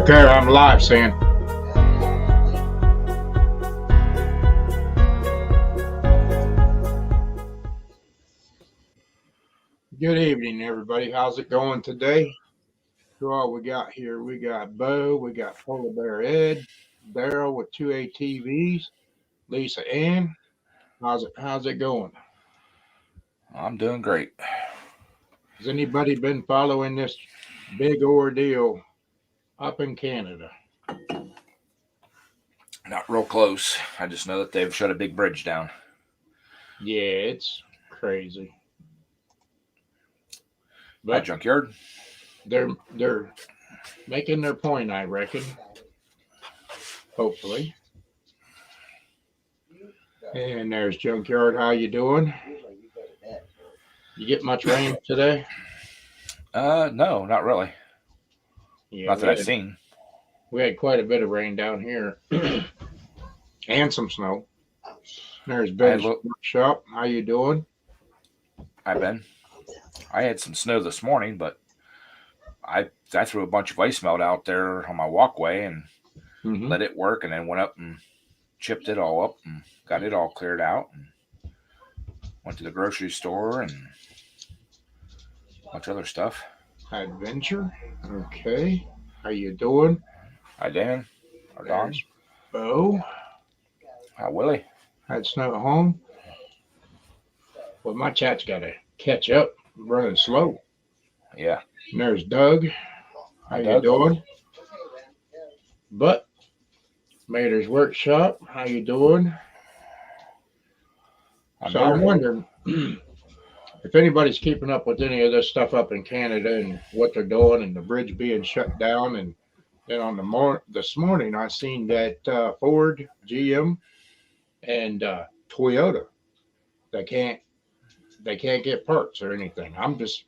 Okay, I'm live, Sam. Good evening, everybody. How's it going today? Who all we got here? We got Bo, we got Polar Bear Ed, Daryl with two ATVs, Lisa Ann. How's it going? I'm doing great. Has anybody been following this big ordeal up in Canada? Not real close. I just know that they've shut a big bridge down. Yeah, it's crazy. Hi, But junkyard. they're making their point, I reckon. Hopefully. And there's Junkyard. How you doing? You get much rain today? No, not really. Yeah, Not that I've seen. we had quite a bit of rain down here and some snow. There's Ben's workshop. How you doing? I've been. I had some snow this morning, but I threw a bunch of ice melt out there on my walkway and let it work, and then went up and chipped it all up and got it all cleared out, and went to the grocery store and a bunch of other stuff. Adventure. Okay. How you doing? Hi, Dan. Or Don. Bo. Hi, Willie. Had snow at home. Well, my chat's got to catch up. I'm running slow. Yeah. And there's Doug. How you doing? But Mater's workshop. How you doing? I'm wondering if anybody's keeping up with any of this stuff up in Canada and what they're doing, and the bridge being shut down. And then on this morning, I seen that Ford, GM, and Toyota, they can't get parts or anything. I'm just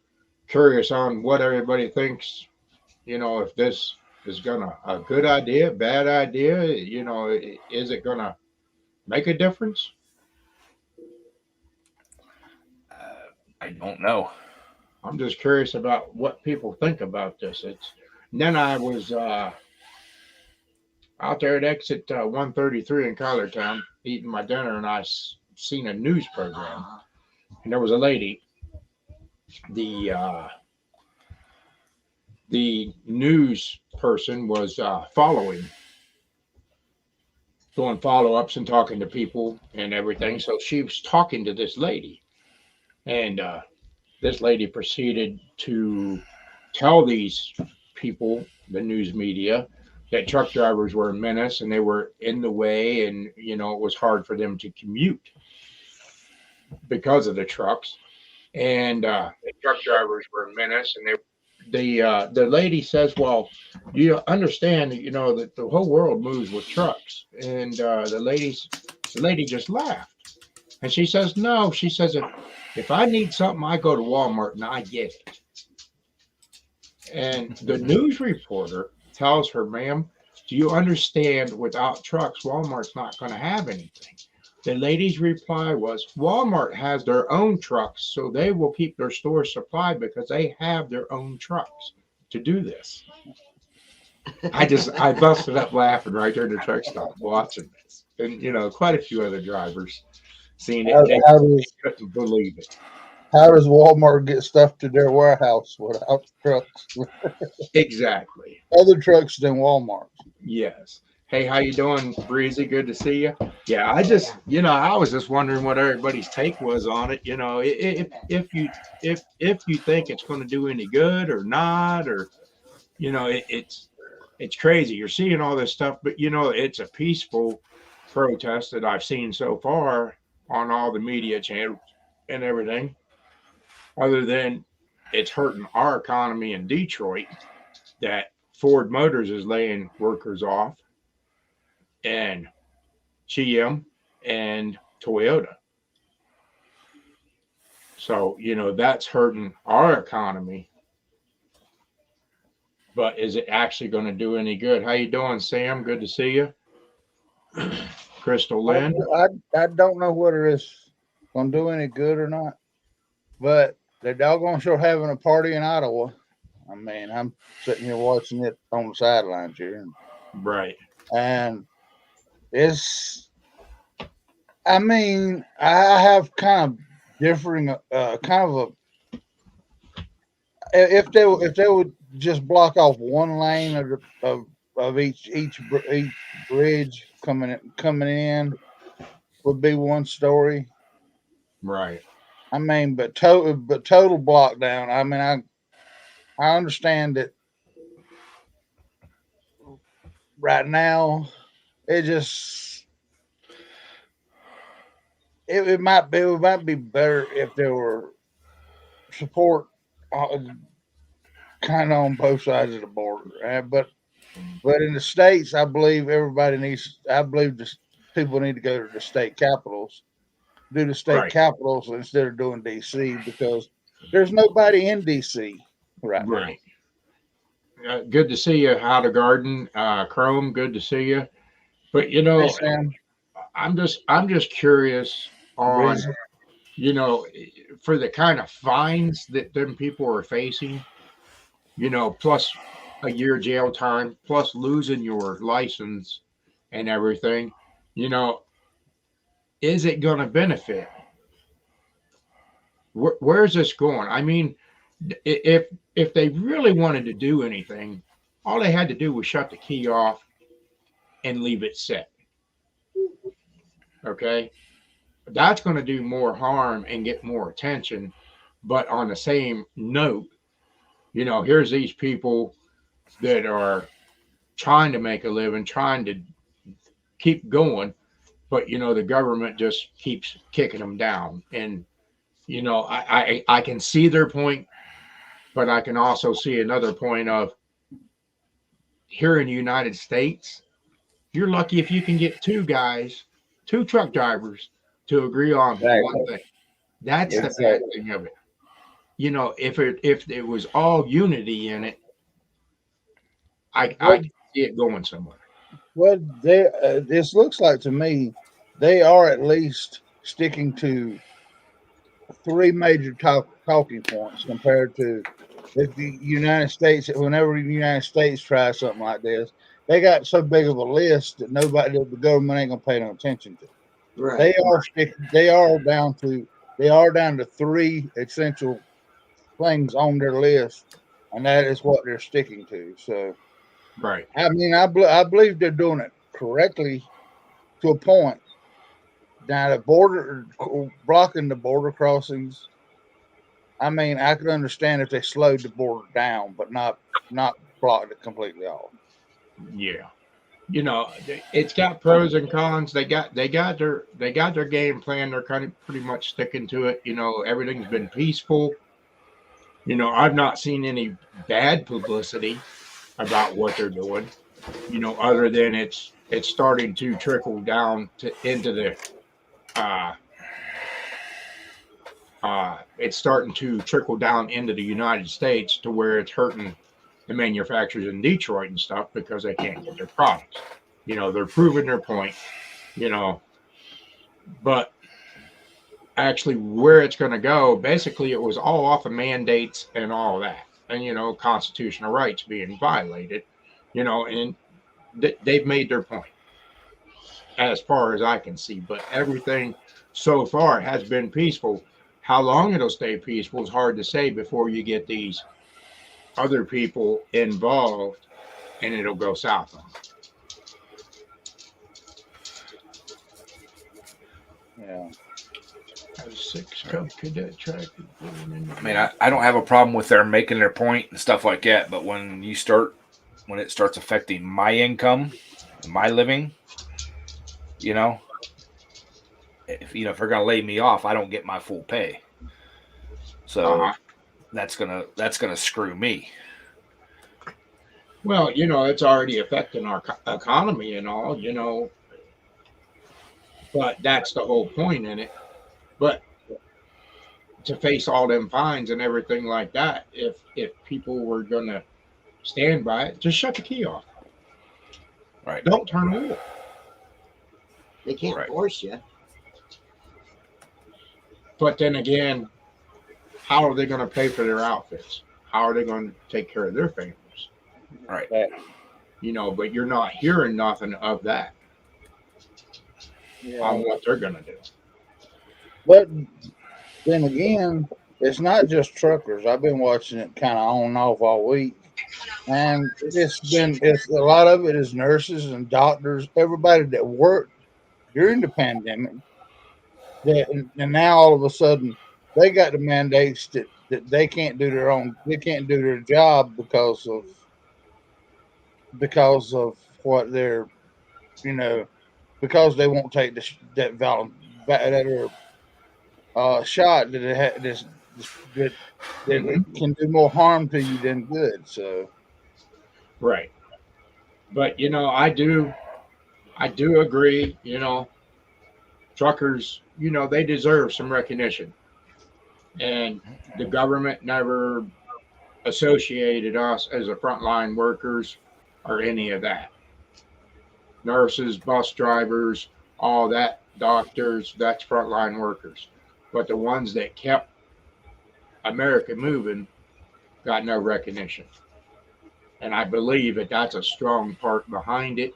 curious on what everybody thinks. If this is a good idea, bad idea. Is it gonna make a difference? I don't know. I'm just curious about what people think about this. Then I was out there at exit 133 in Collartown eating my dinner, and I seen a news program, and there was a lady. The news person was doing follow-ups and talking to people and everything. So she was talking to this lady, and this lady proceeded to tell these people, the news media, that truck drivers were a menace and they were in the way, and it was hard for them to commute because of the trucks. And the truck drivers were a menace, and the lady says, "Well, you understand that the whole world moves with trucks." And the lady just laughed, and she says, "No," she says, if I need something, I go to Walmart and I get it. And the news reporter tells her, "Ma'am, do you understand without trucks, Walmart's not going to have anything?" The lady's reply was, "Walmart has their own trucks, so they will keep their store supplied because they have their own trucks to do this." I busted up laughing right there in the truck stop watching this. And, quite a few other drivers seen it. They couldn't believe it. How does Walmart get stuff to their warehouse without trucks? Exactly. Other trucks than Walmart. Yes. Hey, how you doing, Breezy? Good to see you. Yeah, I was just wondering what everybody's take was on it. If you think it's going to do any good or not, or it's crazy. You're seeing all this stuff, but it's a peaceful protest that I've seen so far on all the media channels and everything. Other than it's hurting our economy in Detroit, that Ford Motors is laying workers off, and GM and Toyota. So, that's hurting our economy. But is it actually going to do any good? How you doing, Sam? Good to see you. Crystal Lynn. I don't know whether it's going to do any good or not, but they're doggone sure having a party in Ottawa. I mean, I'm sitting here watching it on the sidelines here, Right. and it's. I mean, I have kind of differing, kind of a. If they would just block off one lane of each bridge coming in would be one story. Right. I mean, but total block down. I mean, I understand that right now it just it might be better if there were support uh, kind of on both sides of the border. But in the states, I believe everybody needs. I believe people need to go to the state capitals, do the state Right. capitals instead of doing DC because there's nobody in DC right now. Right. Good to see you, How to Garden. Chrome, good to see you. But Hey Sam, I'm just curious on, Breezy. you know, for the kind of fines that them people are facing, plus a year jail time, plus losing your license and everything, you know, is it going to benefit? Where's this going? I mean, if they really wanted to do anything, all they had to do was shut the key off and leave it set. Okay, that's going to do more harm and get more attention. But on the same note, here's these people that are trying to make a living, trying to keep going, but the government just keeps kicking them down. And I can see their point, but I can also see another point of here in the United States, you're lucky if you can get two truck drivers to agree on one Exactly. thing. That's the bad Exactly. thing of it. If it was all unity in it, I What can see it going somewhere. what they this looks like to me, they are at least sticking to three major talking points compared to if the United States, whenever the United States tries something like this, they got so big of a list that the government ain't gonna pay no attention to. They Right. are stick, they are down to three essential things on their list, and that is what they're sticking to. So, Right. I mean, I believe they're doing it correctly to a point. Now, the border blocking the border crossings. I mean, I could understand if they slowed the border down, but not blocked it completely off. Yeah. It's got pros and cons. They got their game plan. They're kind of pretty much sticking to it. Everything's been peaceful. I've not seen any bad publicity about what they're doing. Other than it's starting to trickle down into the uh it's starting to trickle down into the United States to where it's hurting the manufacturers in Detroit and stuff because they can't get their products. They're proving their point, you know, but actually where it's going to go, basically it was all off of mandates and all that. And, constitutional rights being violated, and they've made their point as far as I can see. But everything so far has been peaceful. How long it'll stay peaceful is hard to say before you get these other people involved and it'll go south on them. Yeah. A six Cub Cadet track. I mean, I don't have a problem with their making their point and stuff like that, but when it starts affecting my income, my living, if they're gonna lay me off, I don't get my full pay. So that's gonna screw me. Well, it's already affecting our economy and all, but that's the whole point in it. But to face all them fines and everything like that, if people were gonna stand by it, just shut the key off. Right. Don't turn wheel. They can't Right. force you. But then again, how are they going to pay for their outfits? how are they going to take care of their families? Right. But you're not hearing nothing of that Yeah. on what they're going to do. But then again, it's not just truckers. I've been watching it kind of on and off all week, and it's a lot of it is nurses and doctors, everybody that worked during the pandemic. And now all of a sudden they got the mandates that they can't do their job because of what they're you know because they won't take that shot that that it can do more harm to you than good. So Right. But I do agree. Truckers, they deserve some recognition, and the government never associated us as a frontline workers or any of that. Nurses, bus drivers, all that, doctors, that's frontline workers. But the ones that kept America moving got no recognition. And I believe that that's a strong part behind it,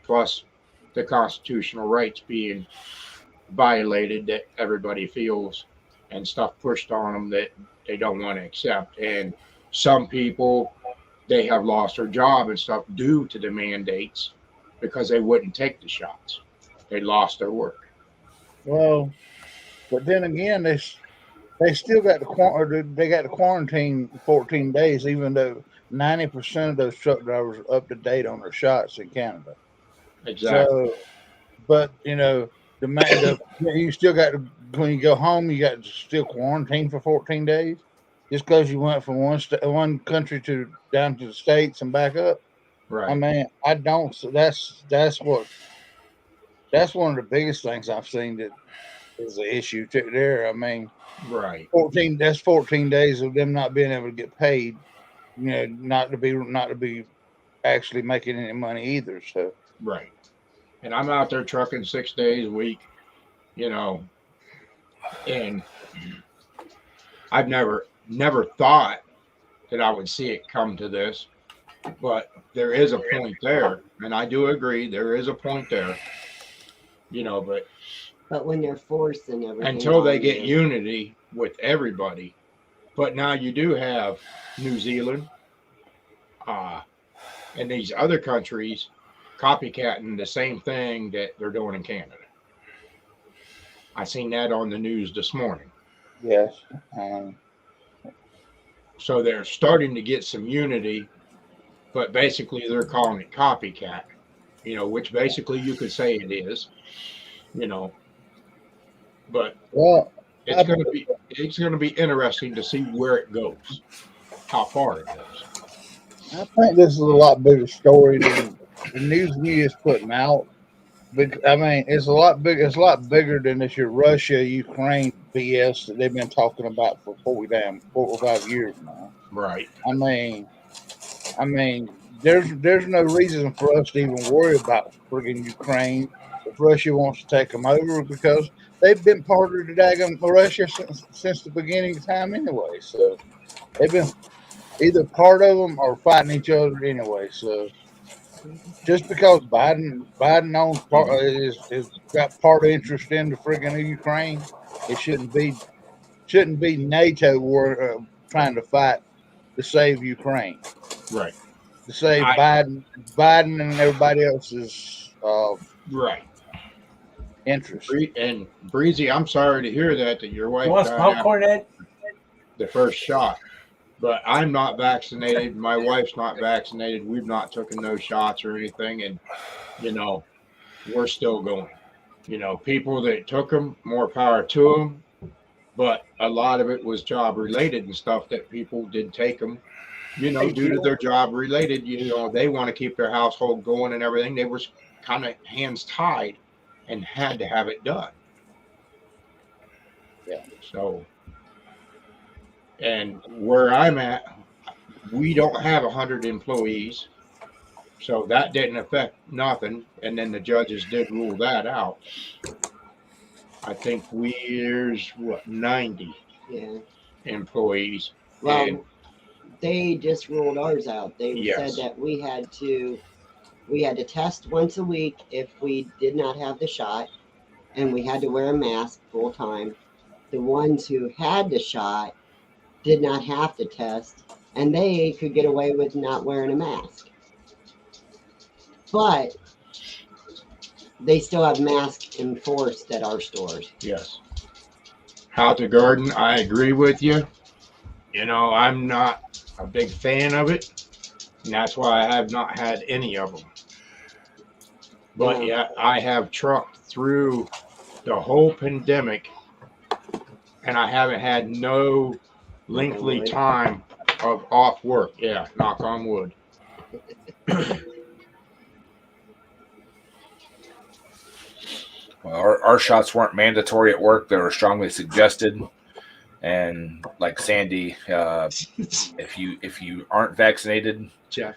plus the constitutional rights being violated that everybody feels and stuff pushed on them that they don't want to accept. And some people, they have lost their job and stuff due to the mandates because they wouldn't take the shots. They lost their work. well, but then again, they still got they got to quarantine 14 days, even though 90% of those truck drivers are up to date on their shots in Canada. Exactly. So, but you still got to when you go home, you got to still quarantine for 14 days, just because you went from one country to down to the states and back up. I Right. mean, I don't. So that's one of the biggest things I've seen that is an issue there. I mean, Right. 14 days of them not being able to get paid. Not to be actually making any money either. So Right. And I'm out there trucking 6 days a week, you know, and I've never thought that I would see it come to this, but there is a point there, and I do agree there is a point there, but But when they're forcing everything until they on get you, unity with everybody. But now you do have New Zealand, uh, and these other countries copycatting the same thing that they're doing in Canada. I seen that on the news this morning. yes, So they're starting to get some unity, but basically they're calling it copycat, which basically you could say it is, you know, but well, it's I, going to be it's going to be interesting to see where it goes, how far it goes. I think this is a lot bigger story than the news media is putting out. I mean, it's a lot big. It's a lot bigger than this your Russia Ukraine BS that they've been talking about for 4 or 5 years now. Right. I mean, there's no reason for us to even worry about friggin' Ukraine if Russia wants to take them over because they've been part of the daggum Russia since the beginning of time anyway. So they've been either part of them or fighting each other anyway. So just because Biden owns is got part of interest in the friggin' Ukraine, it shouldn't be NATO trying to fight to save Ukraine, Right. to save I Biden and everybody else's right. interest. And Breezy, I'm sorry to hear that your You wife want some died after popcorn, Ed? the first shot. But I'm not vaccinated. My wife's not vaccinated. We've not taken those shots or anything, and you know we're still going. People that took them, more power to them. But a lot of it was job related and stuff that people did take them. Due to their job related. They want to keep their household going and everything. They were kind of hands tied and had to have it done. Yeah. So, and where I'm at, we don't have 100 employees, so that didn't affect nothing. And then the judges did rule that out. I think we're 90 yeah. employees, Well, and they just ruled ours out. They said Yes. that we had to test once a week if we did not have the shot, and we had to wear a mask full time. The ones who had the shot did not have to test, and they could get away with not wearing a mask. But they still have masks enforced at our stores. Yes. How to garden, I agree with you. You know, I'm not a big fan of it, and that's why I have not had any of them. But yeah, I have trucked through the whole pandemic, and I haven't had no lengthy time of off work. Yeah, knock on wood. Well, our shots weren't mandatory at work; they were strongly suggested. And like Sandy, if you aren't vaccinated, Jeff,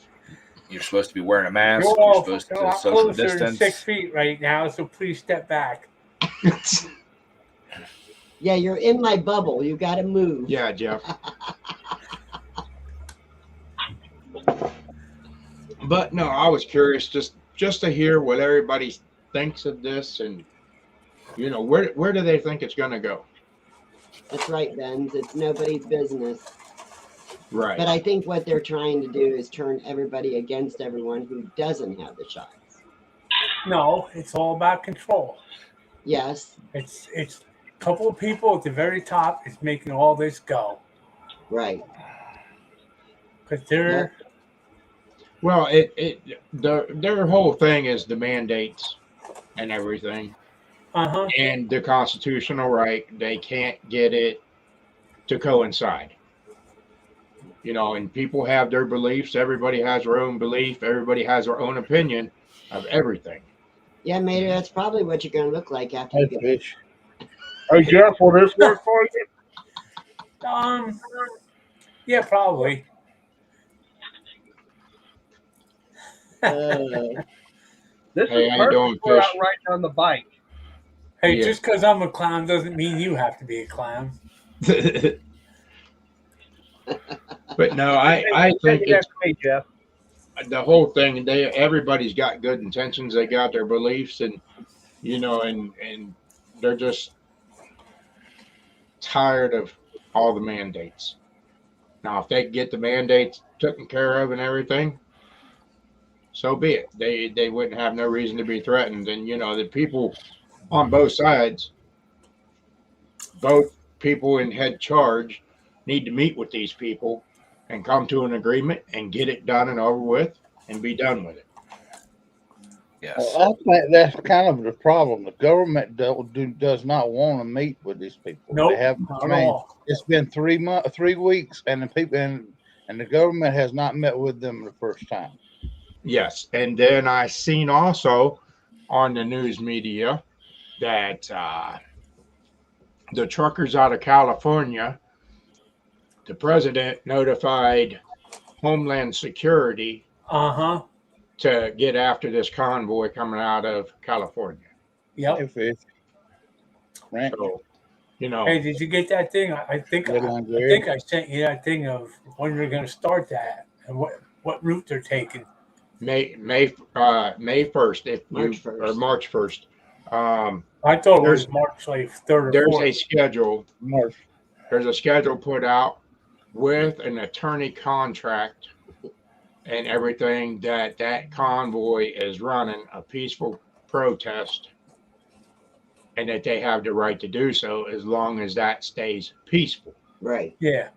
you're supposed to be wearing a mask. You're You're all supposed a to lot social closer than distance. 6 feet right now, so please step back. Yeah, you're in my bubble. You got to move. Yeah, Jeff. But no, I was curious just to hear what everybody thinks of this, and you know, where do they think it's going to go? That's right, Benz. It's nobody's business. Right. But I think what they're trying to do is turn everybody against everyone who doesn't have the shots. No, it's all about control. Yes. It's a couple of people at the very top is making all this go. Right. Because they're Well, their whole thing is the mandates and everything, and the constitutional right. They can't get it to coincide. You know, and people have their beliefs. Everybody has their own belief. Everybody has their own opinion of everything. Yeah, Mater, that's probably what you're going to look like after you get Fish. Hey Jeff, will this work for you? yeah, probably. This Hey, is how you doing, perfect for Fish? out riding on the bike. Hey, Yeah. just because I'm a clown doesn't mean you have to be a clown. But no, I think it's Hey Jeff. the whole thing. Everybody's got good intentions. They got their beliefs, and you know, and they're just tired of all the mandates. Now, if they can get the mandates taken care of and everything, so be it. They wouldn't have no reason to be threatened. And you know, the people on both sides, both people in head charge, need to meet with these people and come to an agreement and get it done and over with and be done with it. Yes. Well, I think that's kind of the problem. The government does not want to meet with these people. Nope, They have. not I at mean, all. it's been 3 weeks, and the people and the government has not met with them the first time. Yes, and then I seen also on the news media that the truckers out of California, the president notified Homeland Security to get after this convoy coming out of California. Yep. Hey, Fish. Right. So, you know, Hey, did you get that thing? I think I sent you that thing of when you're going to start that and what route they're taking. May 1st, or March 1st. I thought it was March like 3rd or 4th. There's a schedule. March. There's a schedule put out with an attorney contract and everything that convoy is running a peaceful protest, and that they have the right to do so as long as that stays peaceful. Right. Yeah.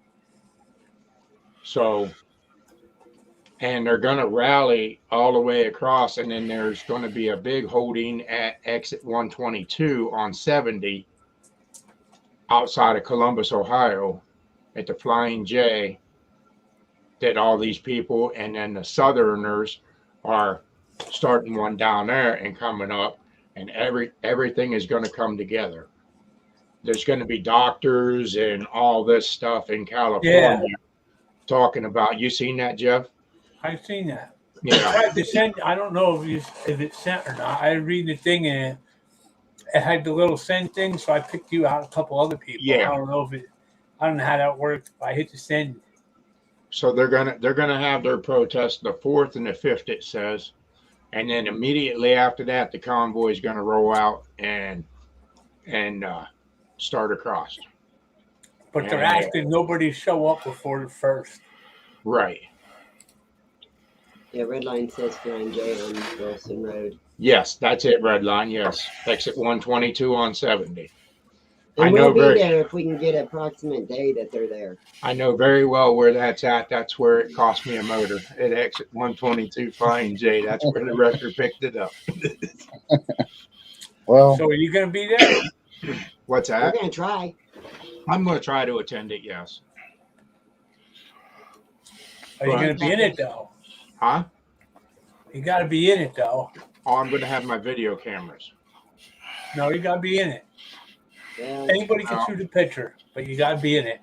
So, and they're going to rally all the way across, and then there's going to be a big holding at exit 122 on 70 outside of Columbus, Ohio, at the Flying J, that all these people and then the Southerners are starting one down there and coming up, and everything is going to come together. There's going to be doctors and all this stuff in California talking about. You seen that, Jeff? I've seen that. Yeah. I tried to send. I don't know if it's sent or not. I read the thing and it had the little send thing, so I picked you out a couple other people. Yeah. I don't know how that worked. If I hit the send. So they're gonna have their protest the 4th and the 5th, it says, and then immediately after that, the convoy is gonna roll out and start across. But they're And, asking nobody show up before the 1st. right. Yeah, red line says Flying J on Wilson Road. Yes, that's it, red line. Yes, exit 122 on 70. And I we'll know be very, there if we can get an approximate day that they're there. I know very well where that's at. That's where it cost me a motor at exit 122 Flying J. That's where the wrecker picked it up. Well, So are you going to be there? What's We're that? going to try. I'm going to try to attend it. Yes. Are you Right. going to be in it though? Huh? You got to be in it though. Oh, I'm going to have my video cameras. No, you got to be in it. Well, Anybody can shoot a picture, but you got to be in it.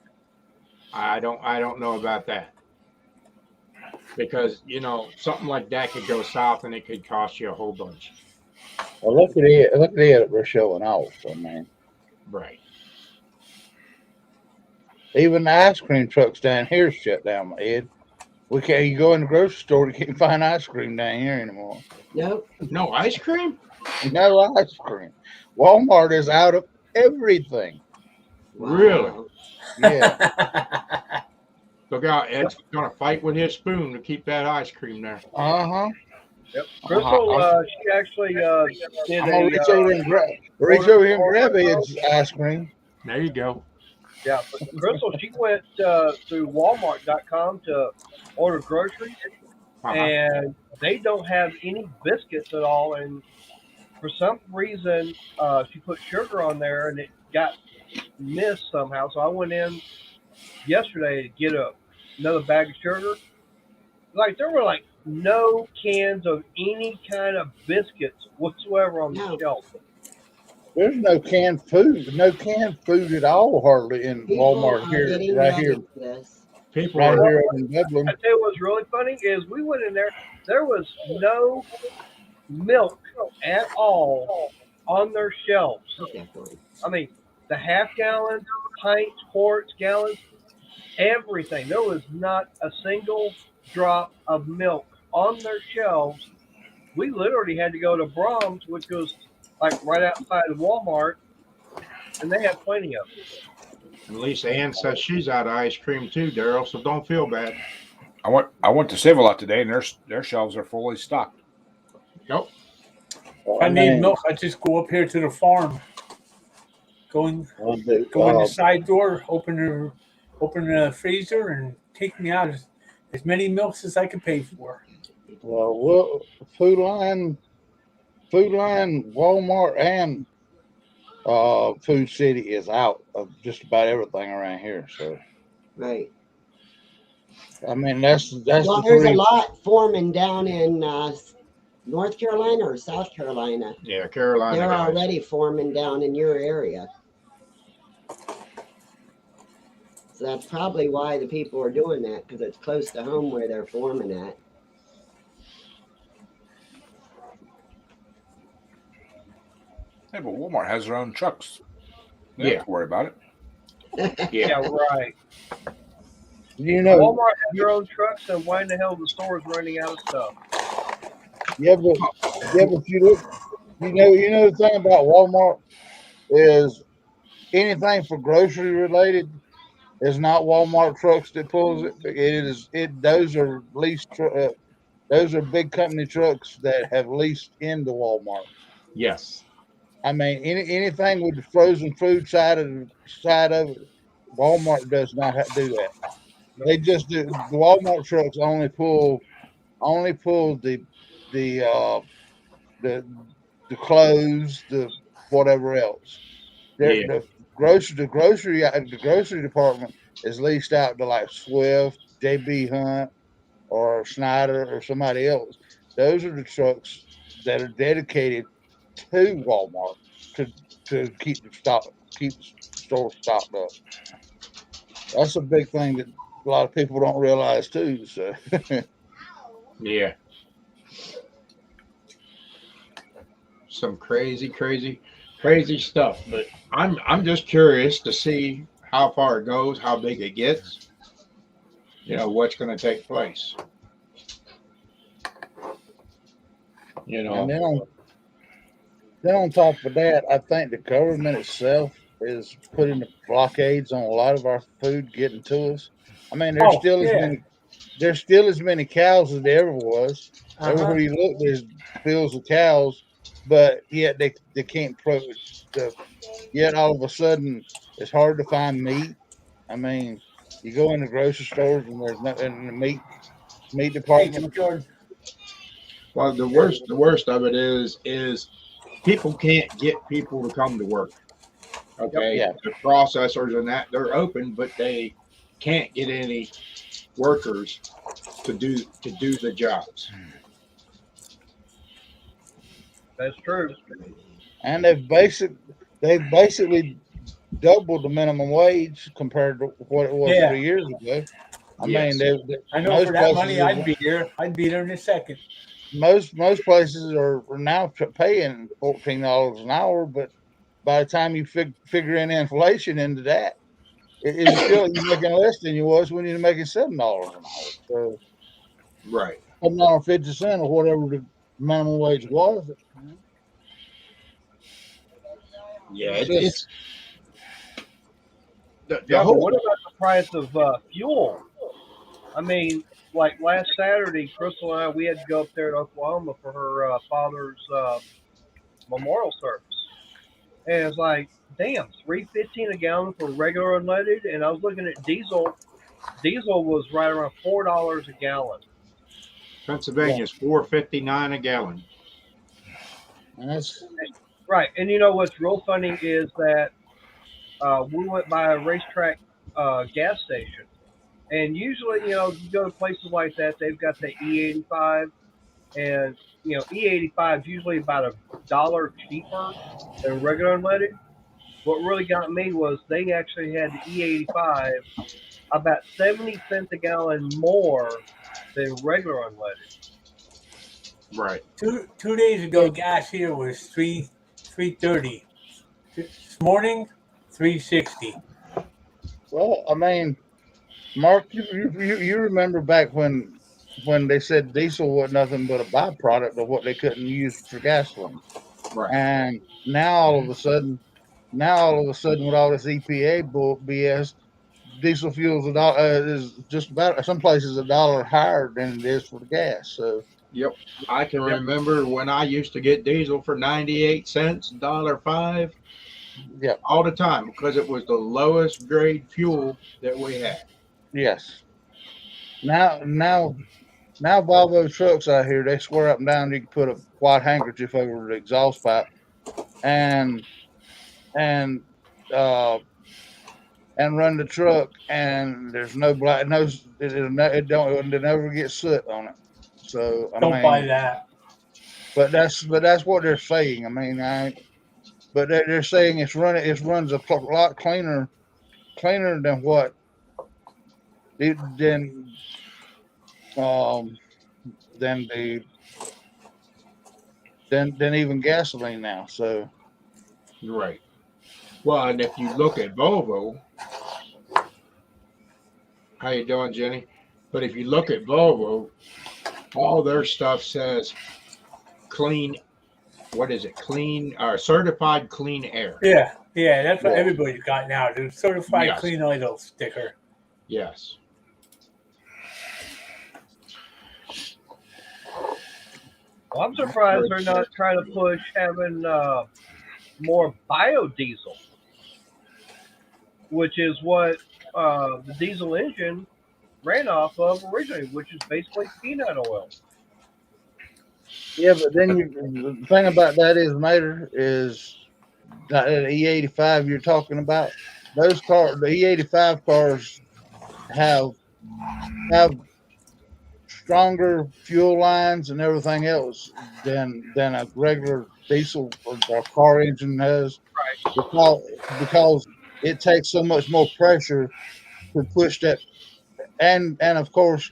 I don't know about that, because something like that could go south and it could cost you a whole bunch. well, look at it. Look at it. We're showing off. I mean, Right. even the ice cream trucks down here shut down, Ed. We can't. You go in the grocery store, you can't find ice cream down here anymore. nope. No ice cream? No ice cream. Walmart is out of everything. Wow. Really? Yeah. Look out, Ed's going to fight with his spoon to keep that ice cream there. Uh-huh. Yep. Crystal, she actually did I'm gonna reach over and grab Ed's ice cream. There you go. yeah, but Crystal, she went through Walmart.com to order groceries, and they don't have any biscuits at all. And for some reason, she put sugar on there, and it got missed somehow. So I went in yesterday to get another bag of sugar. Like there were no cans of any kind of biscuits whatsoever on the shelf. There's no canned food at all hardly in Walmart here, right here. People Right are here in Dublin. I tell you what's really funny is we went in there. There was no milk at all on their shelves. I mean, the half gallons, pints, quarts, gallons, everything. There was not a single drop of milk on their shelves. We literally had to go to Brahms, which was right outside of Walmart, and they had plenty of it. At least Ann says she's out of ice cream too, Daryl, so don't feel bad. I went to Civil Lot today, and their shelves are fully stocked. Nope. If I need milk, I just go up here to the farm. Go in the side door, open the freezer, and take me out as many milks as I can pay for. Well, Food Line, Walmart, and Food City is out of just about everything around here. So, right. I mean, that's well, there's a lot forming down in North Carolina or South Carolina. Yeah, Carolina. They're already forming down in your area. So that's probably why the people are doing that, because it's close to home where they're forming at. Yeah, but Walmart has their own trucks. They don't have to worry about it. Yeah, right. Walmart has their own trucks, and why in the hell the store is running out of stuff? Yeah, but you look, you know the thing about Walmart is anything for grocery related is not Walmart trucks that pulls it. Those are leased. Those are big company trucks that have leased into Walmart. Yes. I mean, anything with the frozen food side of it, Walmart does not do that. They just do. The Walmart trucks only pull the clothes, the whatever else. The grocery department is leased out to like Swift, JB Hunt, or Snyder, or somebody else. Those are the trucks that are dedicated to Walmart to keep the store stocked up. That's a big thing that a lot of people don't realize too. So yeah, some crazy stuff. But I'm just curious to see how far it goes, how big it gets. what's going to take place. And then on top of that, I think the government itself is putting the blockades on a lot of our food getting to us. I mean, there's still as many cows as there ever was. Everywhere you look, there's fields of cows, but yet they can't yet all of a sudden it's hard to find meat. I mean, you go in the grocery stores and there's nothing in the meat department. Well, the worst of it is people can't get people to come to work. Okay, Yeah. the processors and that they're open, but they can't get any workers to do the jobs. That's true. And they've basically doubled the minimum wage compared to what it was 3 years ago. I mean, I know for that money, I'd be here. I'd be there in a second. Most places are now paying $14 an hour, but by the time you figure in inflation into that, it's still you're making less than you was when you're making $7 an hour. So right, $7.50 or whatever the minimum wage was. Yeah, it's but what about the price of fuel? I mean, like last Saturday, Crystal and I, we had to go up there to Oklahoma for her father's memorial service, and it's like, damn, $3.15 a gallon for regular unleaded, and I was looking at diesel. Diesel was right around $4 a gallon. Pennsylvania's $4.59 a gallon. And that's right. And you know what's real funny is that we went by a racetrack gas station. And usually, you go to places like that, they've got the E85, and E85 is usually about $1 cheaper than regular unleaded. What really got me was they actually had the E85 about 70 cents a gallon more than regular unleaded. Right. 2 days ago, gas here was $3.30. This morning, $3.60. Well, I mean, Mark, you remember back when they said diesel was nothing but a byproduct of what they couldn't use for gasoline, right? And now all of a sudden, with all this EPA bull BS, diesel fuel is just about some places $1 higher than it is for the gas. So yep, I can remember when I used to get diesel for 98 cents, $1.05. Yeah, all the time because it was the lowest grade fuel that we had. Yes. Now Volvo trucks out here, they swear up and down you can put a white handkerchief over the exhaust pipe and uh and run the truck, and there's no black nose. It'll never get soot on it. So Don't buy that. But that's what they're saying. I mean, but they're saying it runs a lot cleaner than what than than even gasoline now. So right. Well, and if you look at Volvo, how you doing, Jenny? But if you look at Volvo, all their stuff says clean. What is it? Clean or certified clean air. Yeah, that's what everybody's got now. The certified clean oil sticker. Yes. Well, I'm surprised they're not trying to push having more biodiesel, which is what the diesel engine ran off of originally, which is basically peanut oil. Yeah, but then the thing about that is, Mater, is that E85 you're talking about. Those cars, the E85 cars, have stronger fuel lines and everything else than a regular diesel or car engine has, because it takes so much more pressure to push that, and of course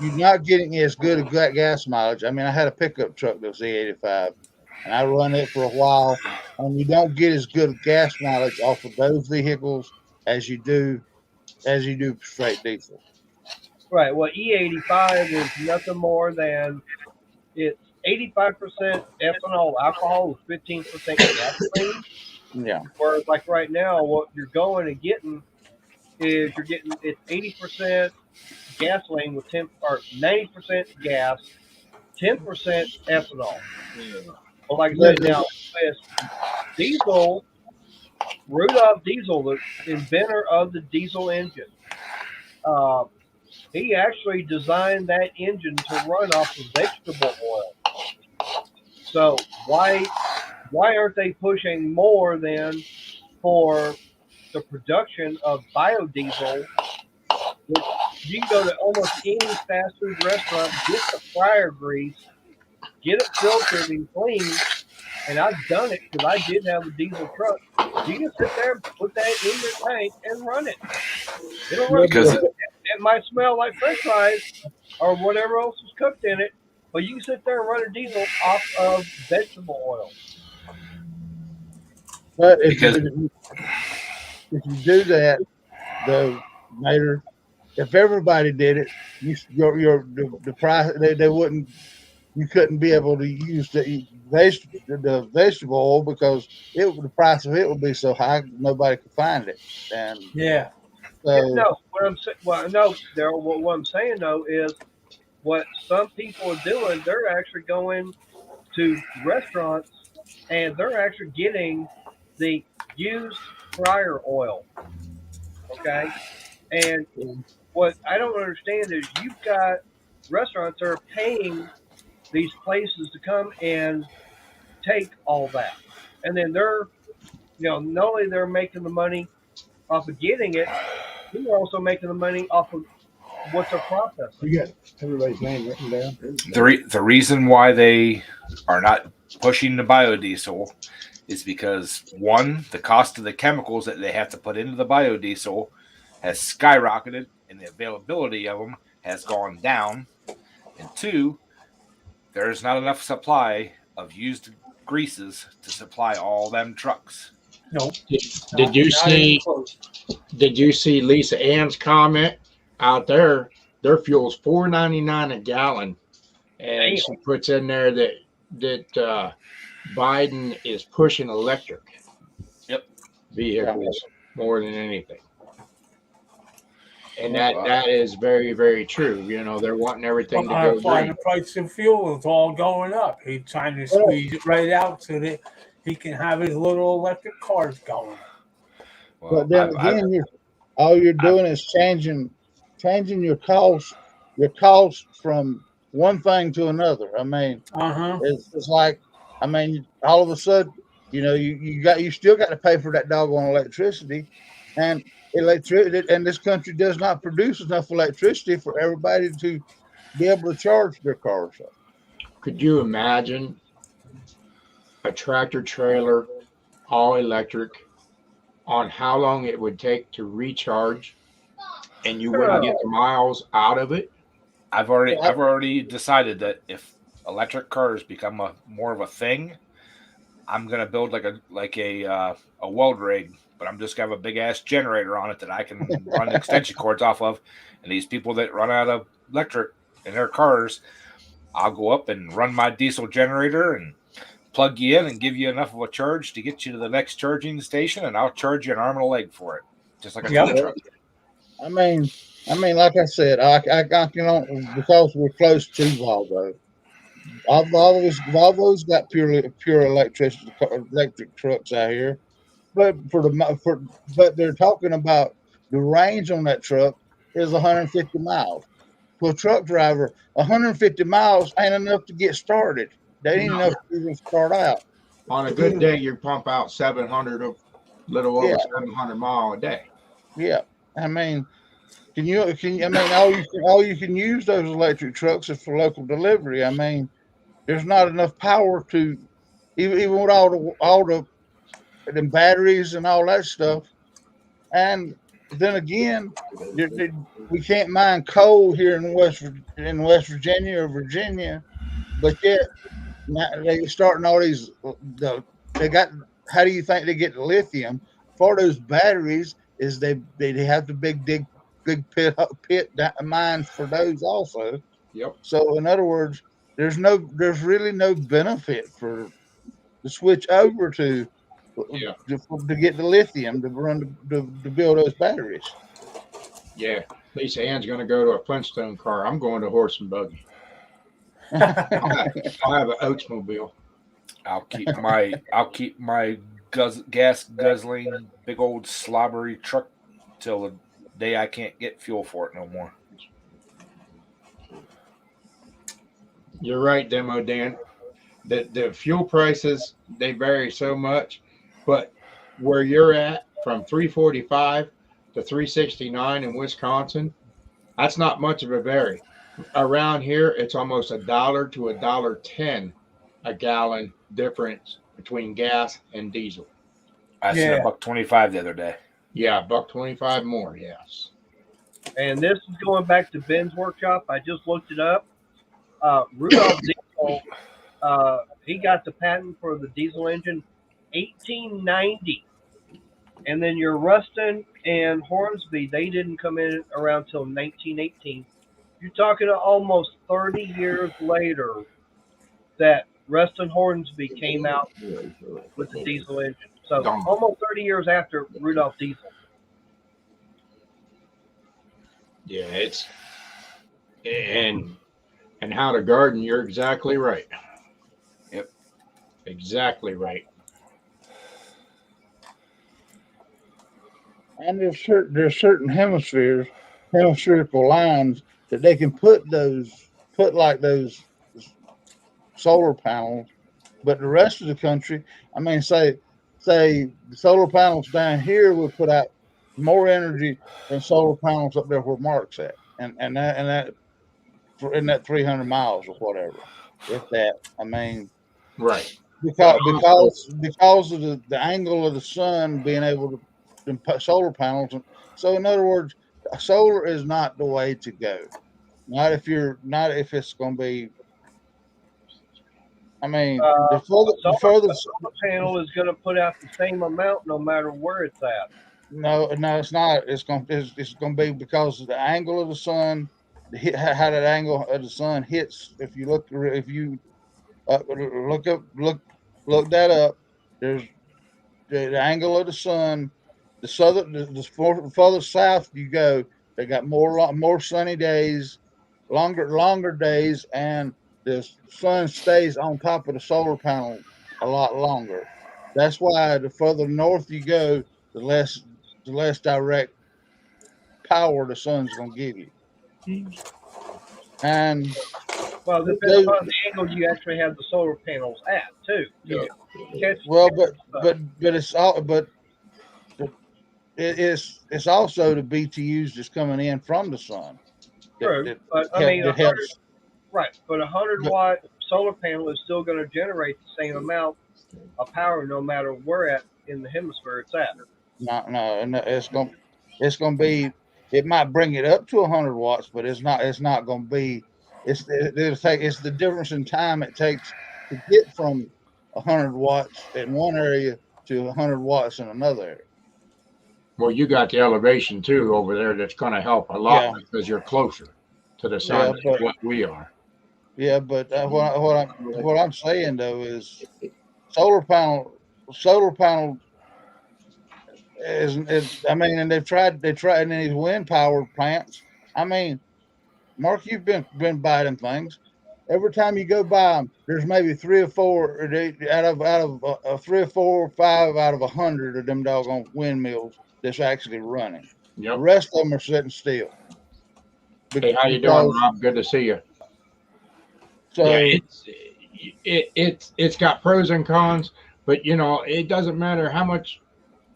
you're not getting as good a gas mileage. I mean, I had a pickup truck that was E85, and I run it for a while, and you don't get as good gas mileage off of those vehicles as you do straight diesel. Right. Well, E85 is nothing more than it's 85% ethanol alcohol with 15% gasoline. Yeah. Whereas, like right now, what you're going and getting is you're getting it's 80% gasoline with 10 or 90% gas, 10% ethanol. Well, like I But said, now with diesel, Rudolph Diesel, the inventor of the diesel engine, uh, he actually designed that engine to run off of vegetable oil. So why aren't they pushing more than for the production of biodiesel, which you can go to almost any fast food restaurant, get the fryer grease, get it filtered and cleaned, and I've done it because I did have a diesel truck. You can sit there and put that in your tank and run it. It'll run Because good. It might smell like French fries or whatever else is cooked in it, but you can sit there and run a diesel off of vegetable oil. but because if you do that, though, Mater, if everybody did it, the price they wouldn't. You couldn't be able to use the vegetable oil because the price of it would be so high nobody could find it. And Yeah. Yeah, so no, no, Daryl. What I'm saying though is what some people are doing. They're actually going to restaurants and they're actually getting the used fryer oil. Okay, and what I don't understand is you've got restaurants that are paying these places to come and take all that, and then they're not only they're making the money off of getting it, they're also making the money off of what they're processing. You got everybody's name written down. the reason why they are not pushing the biodiesel is because one, the cost of the chemicals that they have to put into the biodiesel has skyrocketed and the availability of them has gone down, and two, there's not enough supply of used greases to supply all them trucks. No. Did you see? Did you see Lisa Ann's comment out there? Their fuel's $4.99 a gallon, and she puts in there that Biden is pushing electric. Yep. Vehicles more than anything. And that is very, very true. They're wanting everything to go green. The price of fuel is all going up. He's trying to squeeze it right out so that he can have his little electric cars going. Well, but then again, all you're doing is changing your costs from one thing to another. I mean, it's like, I mean, all of a sudden, you still got to pay for that doggone electricity, and this country does not produce enough electricity for everybody to be able to charge their cars. Could you imagine a tractor trailer, all electric, on how long it would take to recharge, and you wouldn't get the miles out of it? I've already decided that if electric cars become more of a thing, I'm gonna build like a weld rig, but I'm just gonna have a big ass generator on it that I can run extension cords off of. And these people that run out of electric in their cars, I'll go up and run my diesel generator and plug you in and give you enough of a charge to get you to the next charging station, and I'll charge you an arm and a leg for it, just like a tow truck. I mean, like I said, I because we're close to Volvo. Volvo's got pure electric trucks out here, but but they're talking about the range on that truck is 150 miles. For a truck driver, 150 miles ain't enough to get started. They ain't enough to even start out. On a good day, you pump out 700 of little over 700 mile a day. Yeah, I mean, I mean, all you can use those electric trucks is for local delivery. I mean, there's not enough power to even with all the batteries and all that stuff. And then again, we can't mine coal here in West Virginia or Virginia, but yet they're starting all these. They got. How do you think they get the lithium for those batteries? Is they have the big big pit mines for those also. Yep. So in other words, there's really no benefit for to switch over to get the lithium to run to build those batteries. Yeah. Lisa Ann's going to go to a Flintstone car. I'm going to horse and buggy. I'll have an Oldsmobile. I'll keep my gas guzzling big old slobbery truck till the day I can't get fuel for it no more. You're right, Demo Dan. The fuel prices, they vary so much, but where you're at from 345 to 369 in Wisconsin, that's not much of a vary. Around here, it's almost $1 to $1.10 a gallon difference between gas and diesel. I seen $1.25 the other day. Yeah, $1.25 more. Yes. And this is going back to Ben's workshop. I just looked it up. Rudolph Diesel, he got the patent for the diesel engine 1890. And then your Ruston and Hornsby, they didn't come in around till 1918. You're talking almost 30 years later that Ruston Hornsby came out with the diesel engine. So almost 30 years after Rudolph Diesel. Yeah, it's and how to garden. You're exactly right. Yep, exactly right. And there's certain hemispherical lines that they can put like those solar panels, but the rest of the country, I mean, say the solar panels down here would put out more energy than solar panels up there where Mark's at, and that in that 300 miles or whatever, if that. I mean, right, because of the angle of the sun being able to put solar panels. So in other words, solar is not the way to go. Not if it's going to be. I mean, the further solar panel is going to put out the same amount no matter where it's at. No, it's not. It's going to be because of the angle of the sun, how that angle of the sun hits. If you look that up, there's the angle of the sun. The further south you go, they got more sunny days, longer days, and the sun stays on top of the solar panel a lot longer. That's why the further north you go, the less direct power the sun's going to give you. And well, it depends upon the angle you actually have the solar panels at too. Well, but it's also the BTUs that's coming in from the sun. True, but I mean, right? But 100-watt solar panel is still going to generate the same amount of power no matter where at in the hemisphere it's at. No, it's going to be. It might bring it up to 100 watts, but it's not going to be. It's the difference in time it takes to get from 100 watts in one area to 100 watts in another area. Well, you got the elevation too over there that's going to help a lot because you're closer to the sun than what we are. Yeah, but what I'm saying though is solar panel is I mean, and they tried in these wind power plants. I mean, Mark, you've been by them things. Every time you go by them, there's maybe 3 or 4 out of 3 or 4 or 5 out of 100 of them doggone windmills that's actually running. Yep. The rest of them are sitting still. Hey, how you doing, Rob? Good to see you. So yeah, it's got pros and cons, but it doesn't matter how much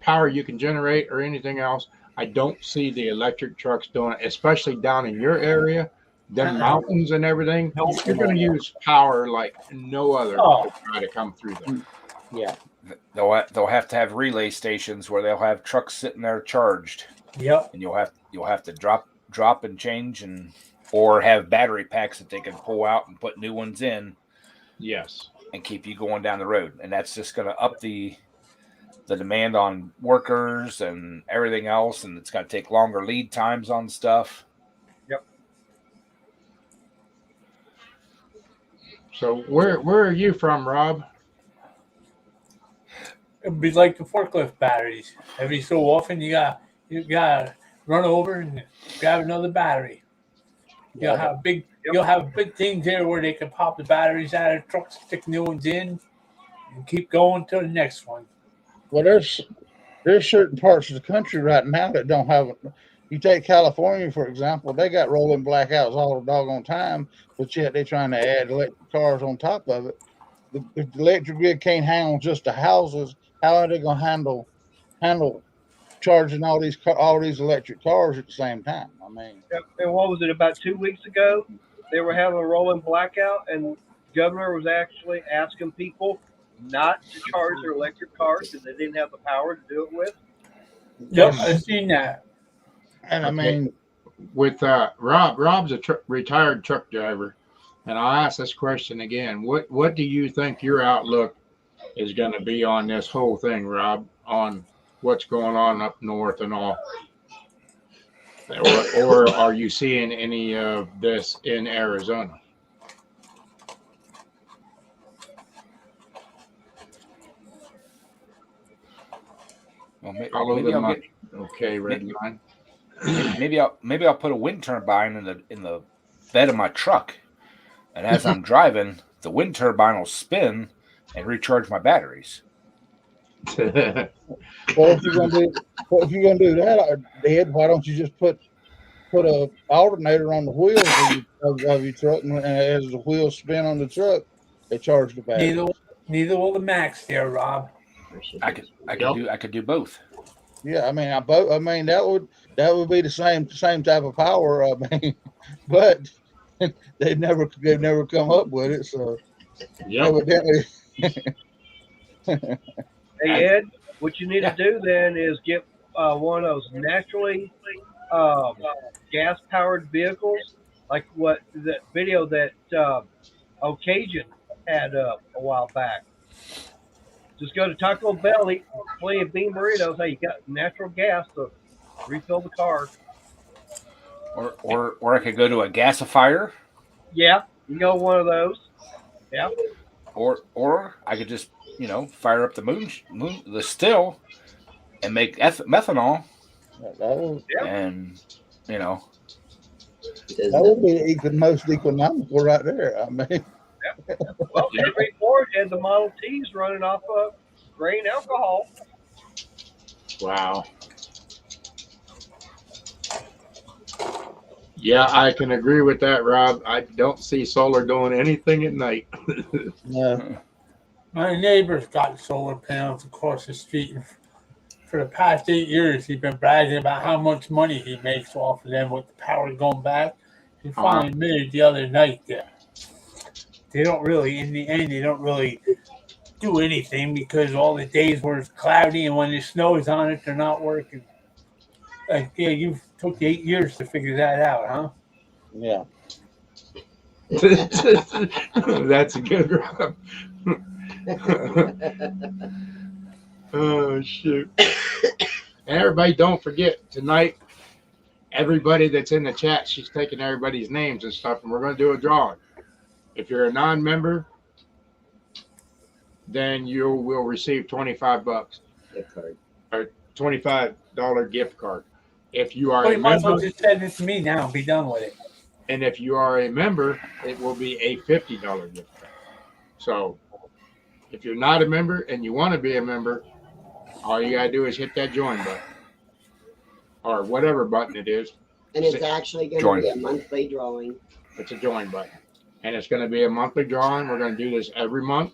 power you can generate or anything else. I don't see the electric trucks doing it, especially down in your area, them mountains and everything. You're going to use power like no other to try to come through there. Yeah, they'll have to have relay stations where they'll have trucks sitting there charged. Yep, and you'll have to drop and change or have battery packs that they can pull out and put new ones in. Yes, and keep you going down the road, and that's just going to up the the demand on workers and everything else, and it's going to take longer lead times on stuff. Yep. So where are you from, Rob? It'd be like the forklift batteries. Every so often, you gotta run over and grab another battery. You'll have big things there where they can pop the batteries out of the trucks, stick new ones in, and keep going to the next one. Well, there's certain parts of the country right now that don't have it. You take California, for example, they got rolling blackouts all the doggone time, but yet they're trying to add electric cars on top of it. If the electric grid can't handle just the houses, how are they going to handle charging all these electric cars at the same time? I mean, Yep. And what was it, about 2 weeks ago? They were having a rolling blackout, and the governor was actually asking people not to charge their electric cars because they didn't have the power to do it with. Yep, I've seen that. and I mean, with Rob's a retired truck driver, and I'll ask this question again. What do you think your outlook is going to be on this whole thing, Rob, on what's going on up north and all? Or are you seeing any of this in Arizona? Well, Follow maybe the I'll money. get Okay, red line. maybe I'll put a wind turbine in the bed of my truck, and as I'm driving, the wind turbine will spin and recharge my batteries. well, if you're gonna do that, Ed, why don't you just put a alternator on the wheels of your truck, and as the wheels spin on the truck, they charge the battery. Neither will the Max there, Rob. I could do both. Yeah, I mean, that would be the same type of power. I mean, but they've never come up with it. So evidently, Hey, Ed, what you need to do then is get one of those naturally gas-powered vehicles, like what that video that Occasion had a while back. Just go to Taco Bell, eat plenty of bean burritos. Hey, you got natural gas to refill the car. Or I could go to a gasifier. Yeah, you go one of those. Yeah. Or I could just fire up the still and make methanol. And that would be the most economical right there. I mean, well, every Ford had the Model Ts running off of grain alcohol. Wow. Yeah, I can agree with that, Rob. I don't see solar doing anything at night. Yeah. My neighbor's got solar panels across the street. For the past 8 years, he's been bragging about how much money he makes off of them with the power going back. He finally admitted the other night that they don't really, in the end, they don't really do anything because all the days where it's cloudy and when the snow is on it, they're not working. Like, yeah, you took 8 years to figure that out, huh? Yeah. That's a good Rob. Oh, shoot. And everybody, don't forget, tonight, everybody that's in the chat, she's taking everybody's names and stuff, and we're going to do a drawing. If you're a non-member, then you will receive $25 Gift card. or $25 gift card. If you are Well, a you might as well member, just send it to me now and be done with it. and if you are a member, it will be a $50 gift card. So if you're not a member and you want to be a member, all you got to do is hit that join button or whatever button it is. And it's actually going to be a monthly drawing. It's a join button. And it's going to be a monthly drawing. We're going to do this every month.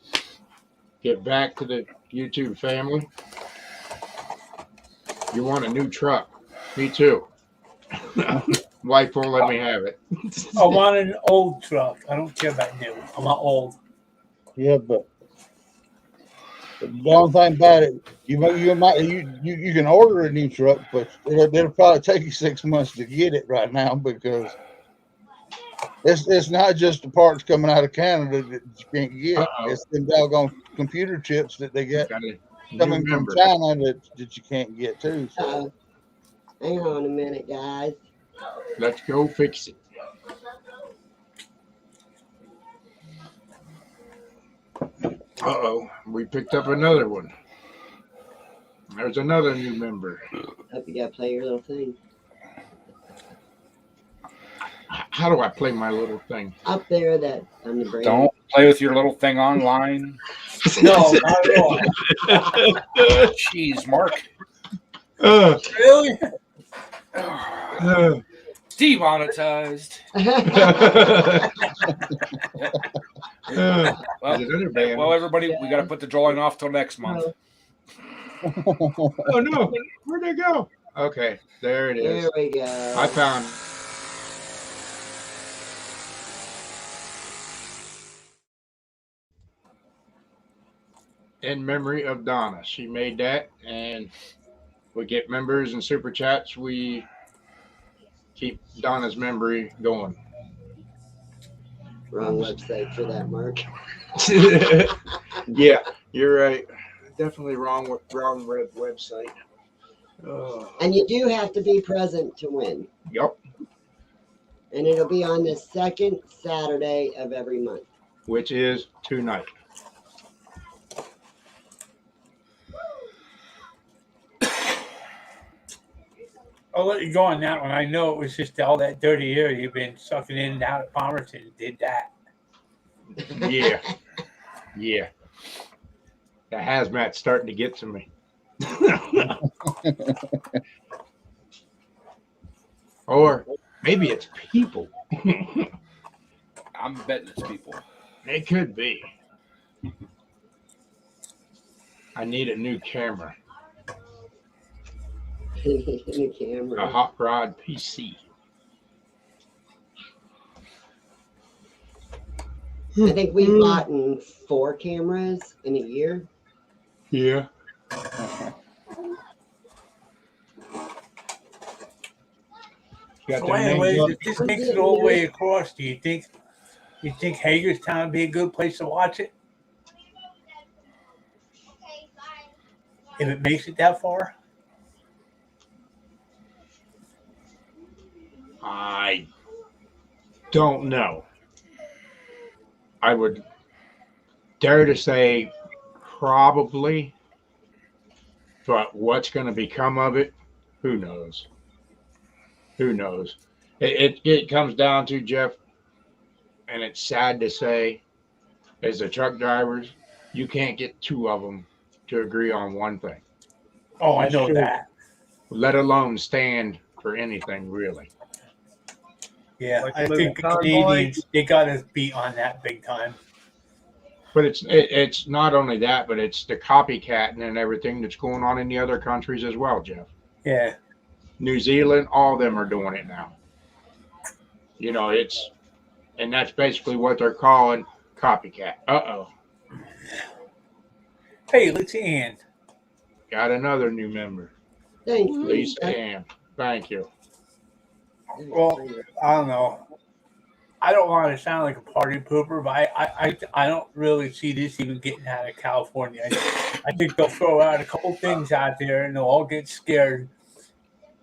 Get back to the YouTube family. You want a new truck? Me too. Wife won't let me have it. I want an old truck. I don't care about new. I want old. Yeah, but the only thing about it, you can order a new truck, but it'll probably take you 6 months to get it right now because it's not just the parts coming out of Canada that you can't get. It's them doggone computer chips that they get. coming from member. China that you can't get to. So. Hang on a minute, guys. Let's go fix it. Uh-oh, we picked up another one. There's another new member. Hope you got to play your little thing. How do I play my little thing? Up there, that on the brain. Don't play with your little thing online. No, not at all. Jeez, Mark. Really? Demonetized. Well, everybody, we got to put the drawing off till next month. Oh no, where'd it go? Okay, there it is. There we go. I found. In memory of Donna. She made that, and we get members and super chats. We keep Donna's memory going. Wrong website for that, Mark. Yeah, you're right. Definitely wrong website. And you do have to be present to win. Yep. And it'll be on the second Saturday of every month. Which is tonight. I'll let you go on that one. I know it was just all that dirty air you've been sucking in and out of Palmerton did that. Yeah. Yeah. The hazmat's starting to get to me. Or maybe it's people. I'm betting it's people. It could be. I need a new camera. The camera. A hot rod PC. I think we've bought 4 cameras in a year. Yeah. So anyways, if this makes it all the way across, do you think Hagerstown would be a good place to watch it? If it makes it that far? I don't know. I would dare to say probably, but what's going to become of it, who knows? Who knows? It comes down to, Jeff, and it's sad to say, as the truck drivers, you can't get 2 of them to agree on one thing. Oh, I know that. Let alone stand for anything, really. Yeah, Like I the think the Convoy. Canadians, they got us beat on that big time. But it's not only that, but it's the copycatting and everything that's going on in the other countries as well, Jeff. Yeah. New Zealand, all of them are doing it now. You know, and that's basically what they're calling copycat. Uh-oh. Hey, Lisa Ann. Got another new member. Thanks, Lisa Ann. Thank you. Well, I don't know. I don't want to sound like a party pooper, but I don't really see this even getting out of California. I think they'll throw out a couple things out there and they'll all get scared.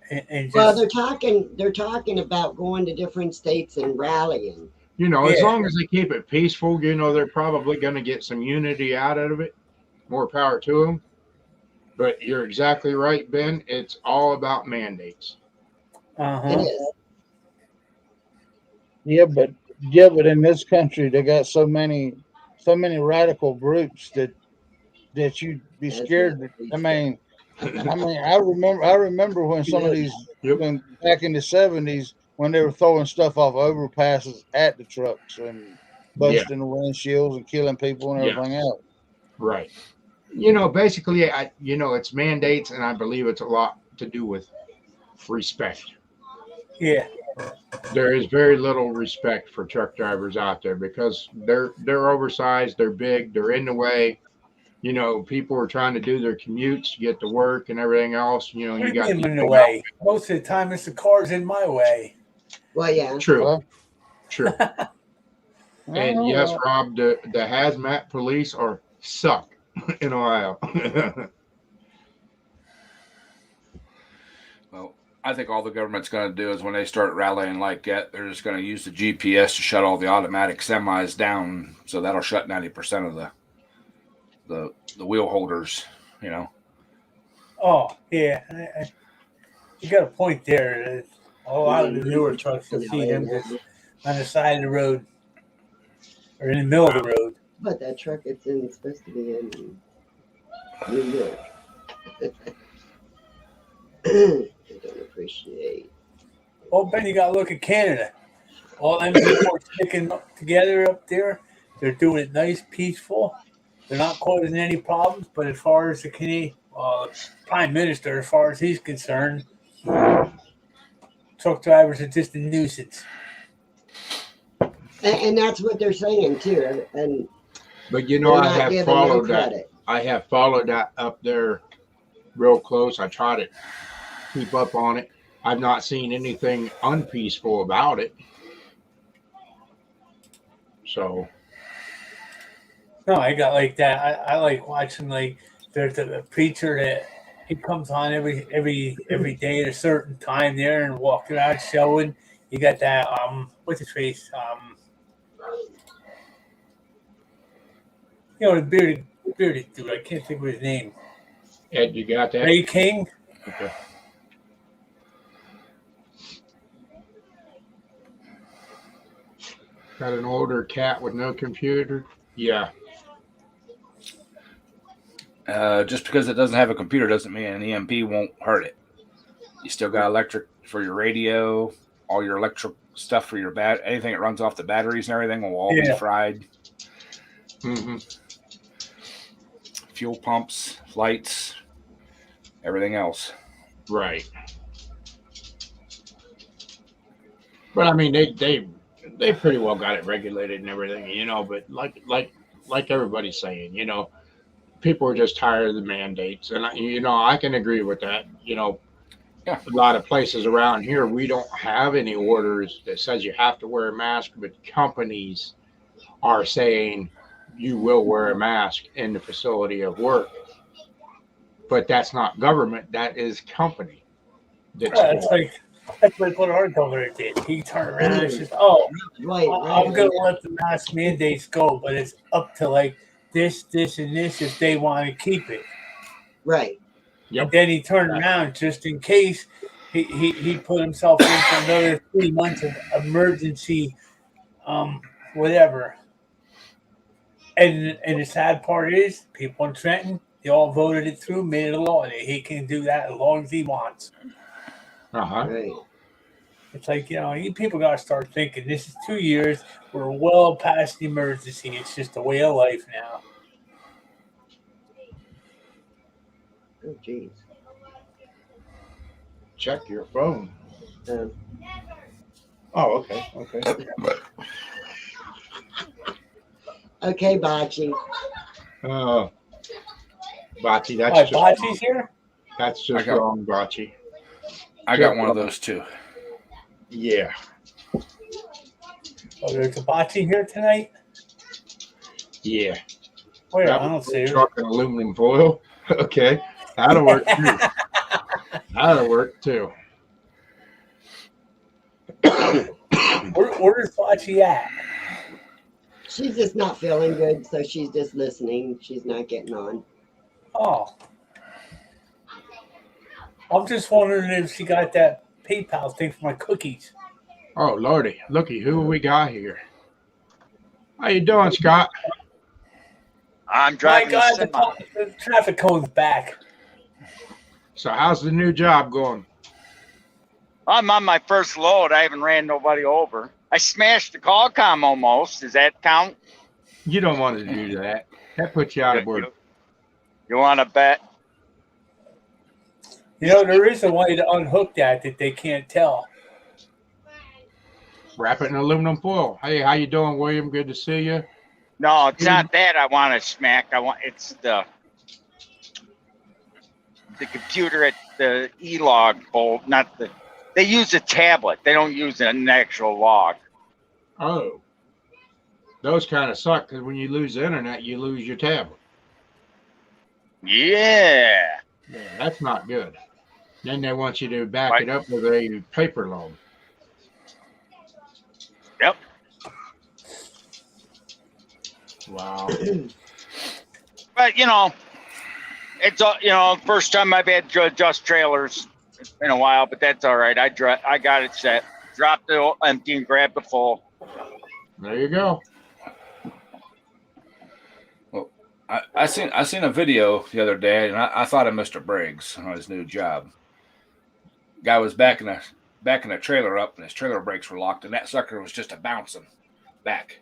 And just, well, they're talking about going to different states and rallying. You know, as Yeah. long as they keep it peaceful, you know, they're probably going to get some unity out of it. More power to them. But you're exactly right, Ben. It's all about mandates. It is. Yeah, but in this country they got so many radical groups that you'd be That's scared. not I mean, I remember when some of these when back in the 70s when they were throwing stuff off overpasses at the trucks and busting the windshields and killing people and everything else. Right. You know, basically, it's mandates, and I believe it's a lot to do with respect. yeah. There is very little respect for truck drivers out there because they're oversized, they're big, they're in the way. You know, people are trying to do their commutes to get to work and everything else. You know, What you do got you mean in the way? Most of the time, it's the cars in my way. Well, yeah. True. True. I And don't yes, know. Rob, the hazmat police suck in Ohio. Well, I think all the government's going to do is when they start rallying like that, they're just going to use the GPS to shut all the automatic semis down. So that'll shut 90% of the wheel holders, you know. Oh, yeah. You got a point there. A lot of the newer trucks, you'll see them just on the side of the road or in the middle of the road. But that truck it's in supposed to be in New York. I don't appreciate. Well, Ben, you got to look at Canada. All them people are sticking together up there. They're doing it nice, peaceful. They're not causing any problems. But as far as the Canadian Prime Minister, as far as he's concerned, truck drivers are just a nuisance. And that's what they're saying too. And but you know, I have followed that. Credit. I have followed that up there real close. I try to keep up on it. I've not seen anything unpeaceful about it. So no, I got like that. I like watching like there's a preacher that he comes on every day at a certain time there and walking around showing. You got that what's his face? The bearded dude. I can't think of his name. Ed, you got that? Ray King. Okay. Got an older cat with no computer? Yeah. Just because it doesn't have a computer doesn't mean an EMP won't hurt it. You still got electric for your radio, all your electric stuff for your anything that runs off the batteries and everything will all be fried. Mm-hmm. Fuel pumps, lights, everything else. Right. But I mean, they pretty well got it regulated and everything, you know. But like everybody's saying, you know, people are just tired of the mandates, and I can agree with that. You know, yeah. A lot of places around here we don't have any orders that says you have to wear a mask, but companies are saying you will wear a mask in the facility of work. But that's not government; that is company. That's like what our governor did. He turned around and says, "Oh, I'm going to let the mask mandates go, but it's up to like this, and this if they want to keep it." Right. Yep. And then he turned around just in case he put himself in for another 3 months of emergency, whatever. And the sad part is, people in Trenton, they all voted it through, made it a law. He can do that as long as he wants. Right. It's like, you people got to start thinking. This is 2 years. We're well past the emergency. It's just a way of life now. Oh, jeez. Check your phone. Oh, okay. Okay, Bocce. Bocce, that's just Bocce's here? That's just wrong, Bocce. I got one of those too. Yeah. Oh, there's a Bocce here tonight? Yeah. Where? I don't see it. Truck and aluminum foil. Okay. That'll work too. That'll work too. Where's Bocce at? She's just not feeling good, so she's just listening. She's not getting on. Oh. I'm just wondering if she got that PayPal thing for my cookies. Oh, Lordy. Looky, who we got here? How you doing, Scott? I'm driving. My God, the traffic cone's back. So how's the new job going? I'm on my first load. I haven't ran nobody over. I smashed the Qualcomm almost. Does that count? You don't want to do that. That puts you out of work. You want to bet? There is a way to unhook that they can't tell. Wrap it in aluminum foil. Hey, how you doing, William? Good to see you. No, it's not that I want to smack. It's the computer at the e-log bolt, not the. They use a tablet. They don't use an actual log. Oh, those kind of suck because when you lose the internet, you lose your tablet. Yeah. Yeah, that's not good. Then they want you to back it up with a paper loan. Yep. Wow. But it's first time I've had to adjust trailers in a while, but that's all right. I got it set. Drop the empty and grab the full. There you go. Well, I seen a video the other day, and I thought of Mr. Briggs on his new job. Guy was backing a trailer up, and his trailer brakes were locked, and that sucker was just a bouncing back.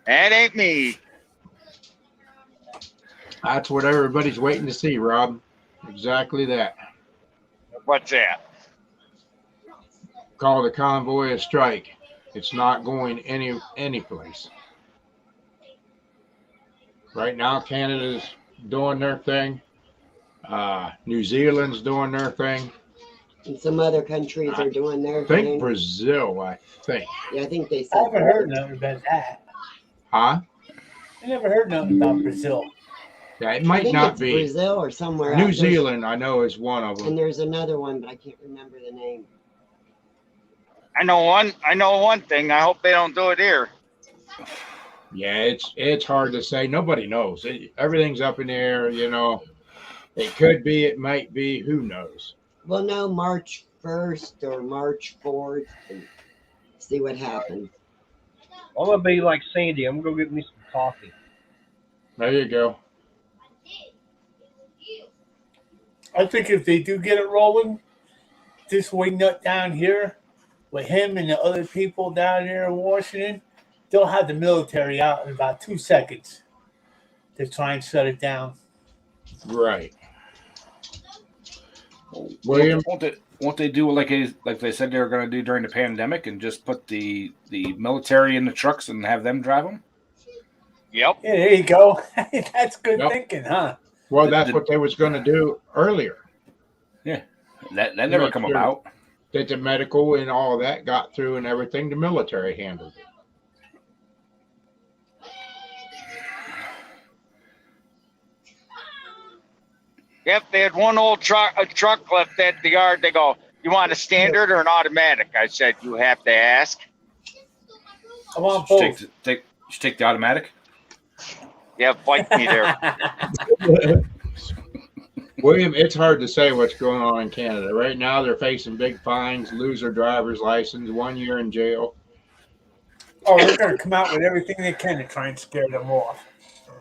That ain't me. That's what everybody's waiting to see, Rob. Exactly that. What's that? Call the convoy a strike. It's not going any place. Right now, Canada's doing their thing. New Zealand's doing their thing. And some other countries are doing their I think thing. Brazil, I think. Yeah, I think they I said. haven't heard nothing about that. Huh? I never heard nothing about Brazil. Yeah, it I might think not it's be. Brazil or somewhere. New else. Zealand, I know, is one of And them. there's another one, but I can't remember the name. I know one thing. I hope they don't do it here. Yeah, it's hard to say. Nobody knows. Everything's up in the air, It could be, it might be, who knows? We'll know March 1st or March 4th and see what happens. I'm gonna be like Sandy. I'm gonna go get me some coffee. There you go. I think if they do get it rolling, this wing nut down here, with him and the other people down there in Washington, they'll have the military out in about 2 seconds to try and shut it down. Right. William, Won't they do like they said they were going to do during the pandemic and just put the military in the trucks and have them drive them? Yep. Yeah, there you go. That's good thinking, huh? well, that's what they was going to do earlier. Yeah, that never come about. That the medical and all that got through and everything, the military handled it. Yep, they had one old truck left at the yard. They go, "You want a standard or an automatic?" I said, "You have to ask." I want both. Take the automatic. Yeah, fight me there. William, it's hard to say what's going on in Canada. Right now, they're facing big fines, lose their driver's license, 1 year in jail. Oh, they're going to come out with everything they can to try and scare them off.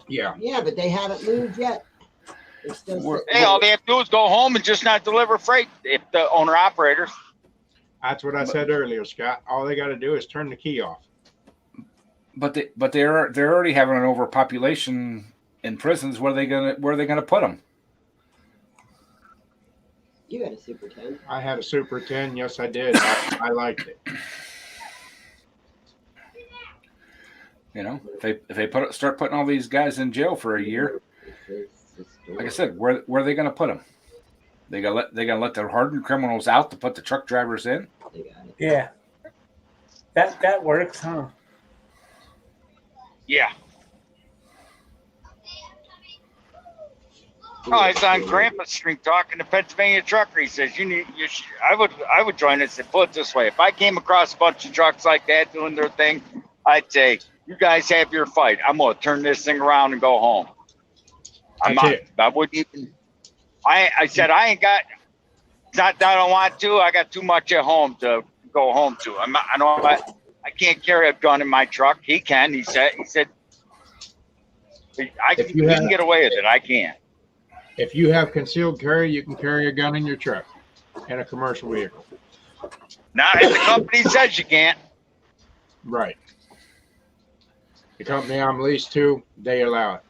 Yeah. Yeah, but they haven't moved yet. They're still Hey, all they have to do is go home and just not deliver freight if the owner operators. That's what I said earlier, Scott. All they got to do is turn the key off. But they're already having an overpopulation in prisons. Where are they gonna put them? You had a Super 10. I had a Super 10. Yes, I did. I liked it. If they start putting all these guys in jail for a year, like I said, where are they gonna put them? They gonna let the hardened criminals out to put the truck drivers in? They got it. Yeah. That works, huh? Yeah. Oh, he's on Grandpa Street talking to Pennsylvania trucker. He says, I would join us and put it this way. If I came across a bunch of trucks like that doing their thing, I'd say, you guys have your fight. I'm going to turn this thing around and go home. I wouldn't even, I said, I ain't got, it's not that I don't want to. I got too much at home to go home to. I can't carry a gun in my truck. He can. He said, he can get away with it. I can't. If you have concealed carry, you can carry a gun in your truck in a commercial vehicle. Not if the company says you can't. Right. The company I'm leased to, they allow it.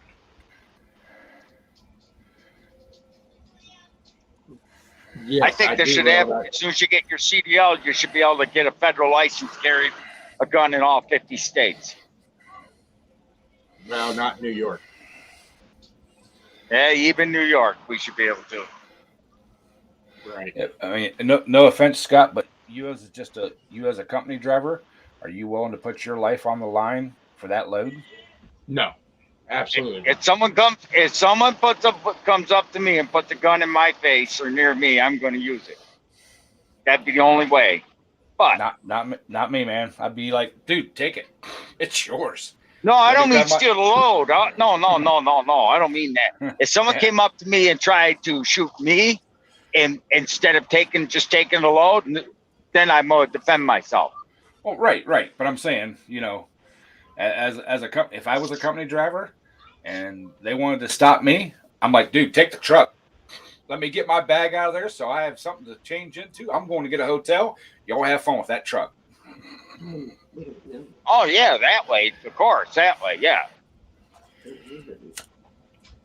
Yes, I think they should have, as soon as you get your CDL, you should be able to get a federal license to carry a gun in all 50 states. Well, not New York. Yeah, even New York, we should be able to. Right. Yeah, I mean, no offense, Scott, but you as a company driver, are you willing to put your life on the line for that load? No. Absolutely. If someone comes up to me and puts a gun in my face or near me, I'm going to use it. That'd be the only way. But not me, man. I'd be like, dude, take it. It's yours. no, I don't mean steal the load. No. I don't mean that. If someone came up to me and tried to shoot me, and instead of taking the load, then I'm going to defend myself. Well, right. But I'm saying, if I was a company driver and they wanted to stop me, I'm like, dude, take the truck. Let me get my bag out of there so I have something to change into. I'm going to get a hotel. Y'all have fun with that truck. Oh, yeah, that way. Of course, that way, yeah.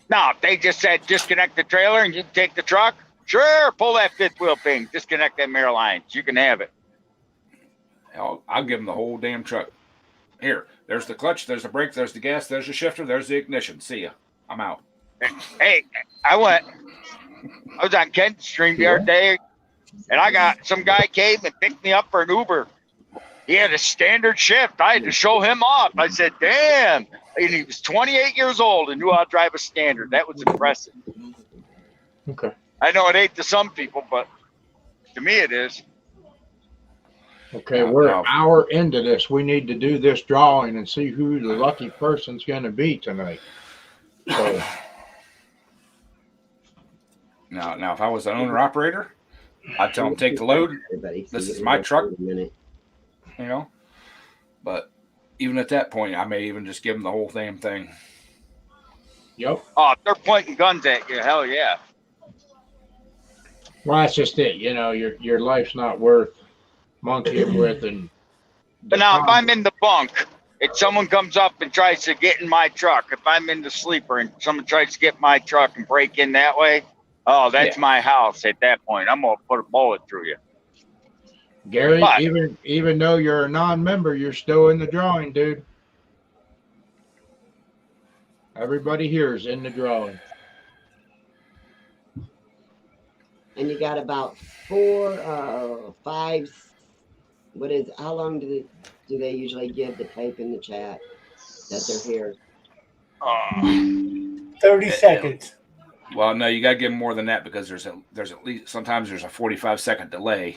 Now, if they just said disconnect the trailer and you take the truck, sure, pull that fifth wheel pin, disconnect that mirror lines. You can have it. I'll give them the whole damn truck. Here, there's the clutch, there's the brake, there's the gas, there's the shifter, there's the ignition. See ya. I'm out. Hey, I was on Kent Stream the other day, and I got some guy came and picked me up for an Uber. He had a standard shift. I had to show him off. I said, damn. And he was 28 years old and knew how to drive a standard. That was impressive. Okay. I know it ain't to some people, but to me it is. Okay, we're an hour into this. We need to do this drawing and see who the lucky person's going to be tonight. So. Now, if I was an owner-operator, I'd tell them, take the load. This is my truck. But even at that point, I may even just give them the whole damn thing. Yep. Oh, if they're pointing guns at you, hell yeah. Well, that's just it. Your life's not worth monkeying with. But now, if I'm in the bunk, if someone comes up and tries to get in my truck, if I'm in the sleeper and someone tries to get my truck and break in that way, oh, that's my house at that point. I'm going to put a bullet through you. Gary, even though you're a non-member, you're still in the drawing, dude. Everybody here is in the drawing. And you got about 4, 5. How long do they usually give to type in the chat that they're here? 30 seconds. Well, no, you got to give them more than that because there's at least sometimes there's a 45-second delay.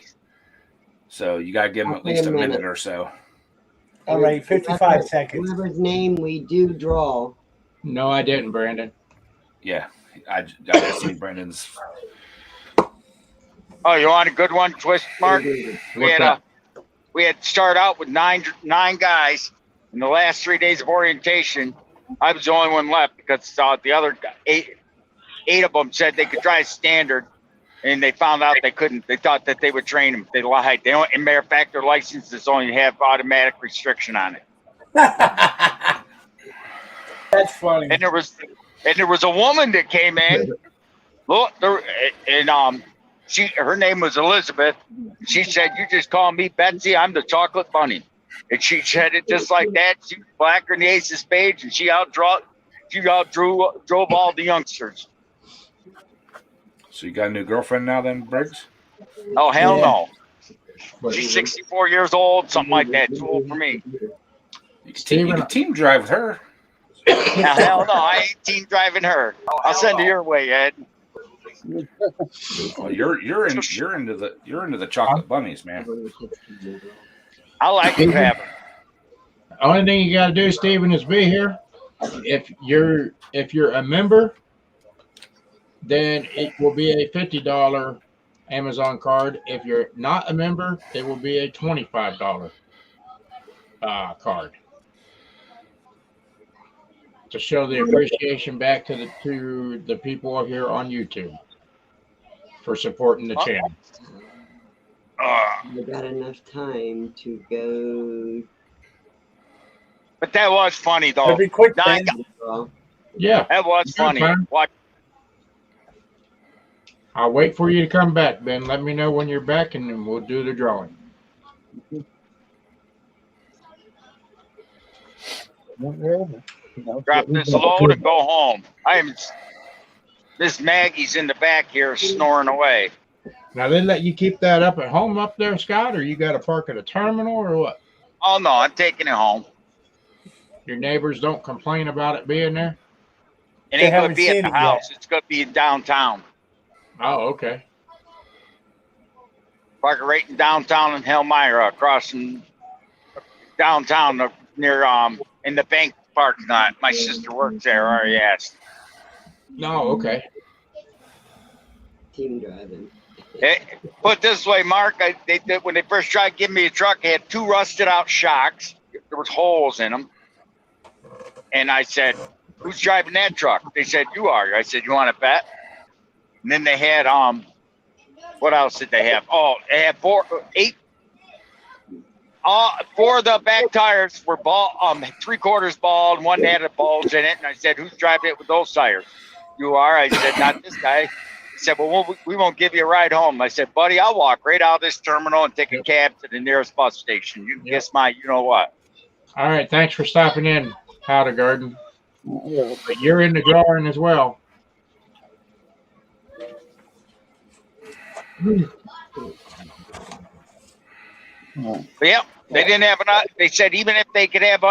So you got to give them at least a minute or so. All right, 55 seconds. Whoever's name we do draw. No, I didn't, Brandon. Yeah, I just see Brandon's. Oh, you want a good one, Twist Mark? We had start out with nine guys. In the last 3 days of orientation, I was the only one left because the other eight of them said they could try standard, and they found out they couldn't. They thought that they would train them. They lied. They don't. As a matter of fact, their licenses only have automatic restriction on it. That's funny. And there was a woman that came in. Look, her name was Elizabeth. She said, "You just call me Betsy. I'm the chocolate bunny." And she said it just like that. She was blacker than the ace of spades, and she drove all the youngsters. So you got a new girlfriend now, then, Briggs? Oh hell no! She's 64 years old, something like that. Too old for me. You can team drive with her. Now, hell no! I ain't team driving her. I'll send her your way, Ed. Well, you're into the chocolate bunnies, man. I like to have her. Only thing you got to do, Stephen, is be here. If you're a member, then it will be a $50 Amazon card. If you're not a member, it will be a $25 card to show the appreciation back to the people here on YouTube for supporting the channel. We got enough time to go. But that was funny, though. Every quick Yeah, that was funny. Watch. I'll wait for you to come back, Ben. Let me know when you're back, and then we'll do the drawing. Drop this load and go home. Miss Maggie's in the back here snoring away. Now, they let you keep that up at home up there, Scott, or you got to park at a terminal, or what? Oh, no, I'm taking it home. Your neighbors don't complain about it being there? It They ain't going to haven't be at seen the it yet. house. It's going to be in downtown. Oh, okay. Park right in downtown in Helmira, across from downtown near in the bank parking lot. My sister works there. I already asked. No, okay. Team driving. Put it this way, Mark. When they first tried to give me a truck, they had 2 rusted out shocks. There was holes in them. And I said, "Who's driving that truck?" They said, "You are." I said, "You want to bet?" And then they had what else did they have? Oh, they had 4 of the back tires were bald, 3/4 bald, and one had a bulge in it. And I said, "Who's driving it with those tires?" "You are." I said, "Not this guy." He said, "Well, we won't give you a ride home." I said, "Buddy, I'll walk right out of this terminal and take a cab to the nearest bus station. You can guess my, you know what." All right. Thanks for stopping in, Powder Garden. Yeah. But you're in the drawing as well. But yeah, they didn't have enough. They said even if they had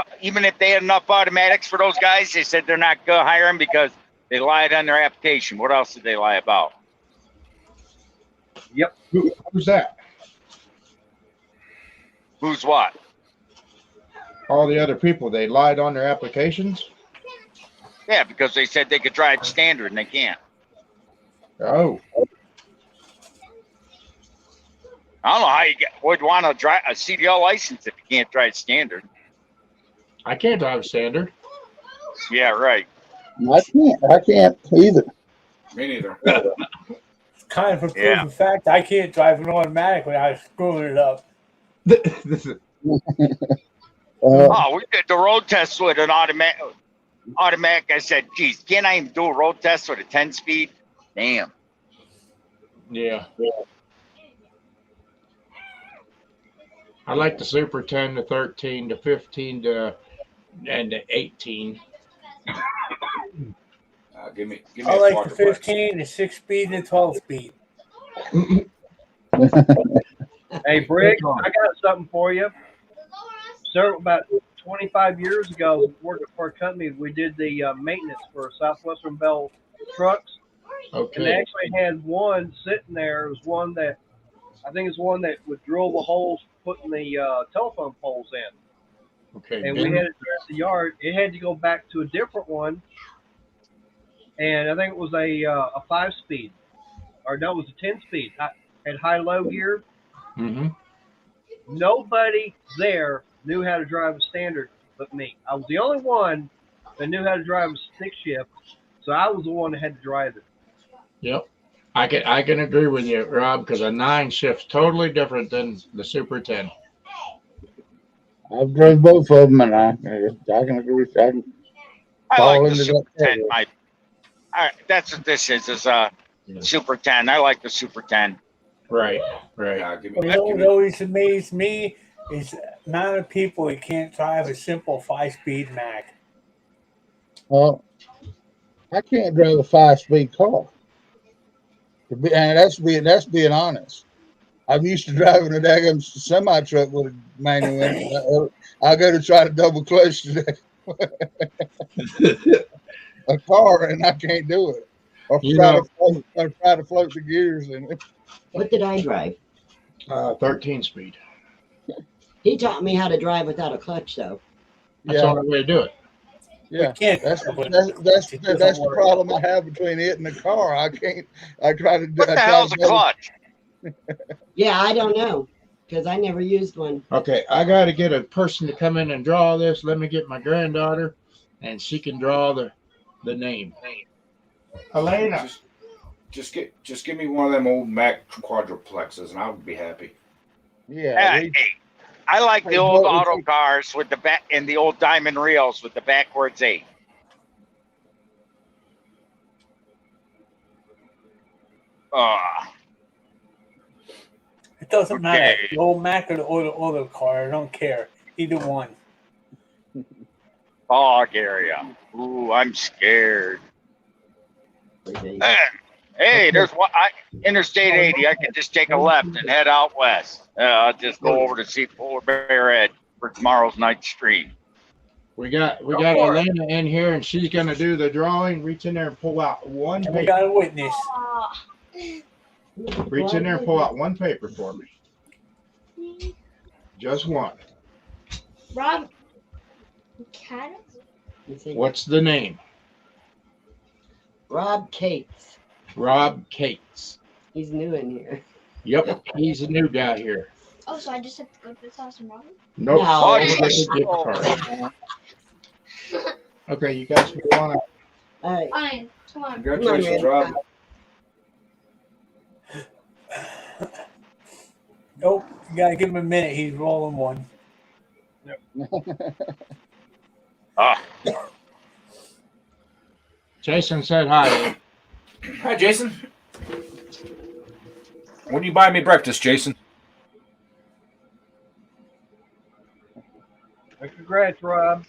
enough automatics for those guys, they said they're not gonna hire them because they lied on their application. What else did they lie about? Yep. Who's that? Who's what? All the other people. They lied on their applications? Yeah, because they said they could drive standard and they can't. Oh. I don't know how you would want to drive a CDL license if you can't drive standard. I can't drive standard. Yeah, right. I can't either. Me neither. Kind of a proof Yeah. of fact I can't drive an automatic without screwing it up. Oh, we did the road test with an automatic. I said, "Geez, can't I even do a road test with a 10-speed?" Damn. Yeah. I like the Super 10, the 13, the 15, and the 18. Give me I a like the quadruplex. 15, the 6-speed, and the 12-speed. Hey, Brick, I got something for you. So about 25 years ago, working for a company, we did the maintenance for Southwestern Bell trucks. And they Okay. actually had one sitting there. It was one that, I think it's one that would drill the holes, putting the telephone poles in. Okay. And we had it there at the yard. It had to go back to a different one. And I think it was a 5-speed. Or no, it was a 10-speed. Had high-low gear. Mm-hmm. Nobody there knew how to drive a standard but me. I was the only one that knew how to drive a stick shift, so I was the one that had to drive it. Yep. I can agree with you, Rob, because a 9 shift's totally different than the Super 10. I've drove both of them, and I can agree. I can I fall like the into Super that 10. That's what this is Super 10. I like the Super 10. Right. Right. Yeah, give What me, always amazed me is the amount of people that can't drive a simple 5-speed Mac. Well, I can't drive a 5-speed car. And that's being honest. I'm used to driving a daggum semi truck with a manual in it. I go to try to double clutch today. A car, and I can't do it. Or try to float the gears in it. What did I drive? 13 speed. He taught me how to drive without a clutch, though. That's the only way to do it. Yeah, Can't that's drive with that's the problem I have between it and the car. I can't. I try to. What the hell's a clutch? Yeah, I don't know because I never used one. Okay, I got to get a person to come in and draw this. Let me get my granddaughter, and she can draw the name. Elena. Just give me one of them old Mac quadruplexes, and I would be happy. Yeah. Hey, I like the old auto cars with the back and the old diamond reels with the backwards 8. It doesn't matter. The old Mac or the auto car, I don't care. Either one. Fog area. Ooh, I'm scared. Hey, there's one. Interstate 80. I could just take a left and head out west. I'll just go over to see Polar Bear Head for tomorrow's night stream. We got Elena in here, and she's gonna do the drawing. Reach in there and pull out one And we paper. got a witness. Reach in there and pull out one paper for me. Just one. Rob Cat. What's the name? Rob Cates. Rob Cates. He's new in here. Yep, he's a new guy here. Oh, so I just have to go to this house and rob him? Nope. No. Oh, you get the card. Okay, you guys move on up. All right. Fine. Come on. Congratulations, Rob. Nope. You gotta give him a minute. He's rolling one. Jason said hi. Hi, Jason. When you buy me breakfast, Jason? Congrats, Rob.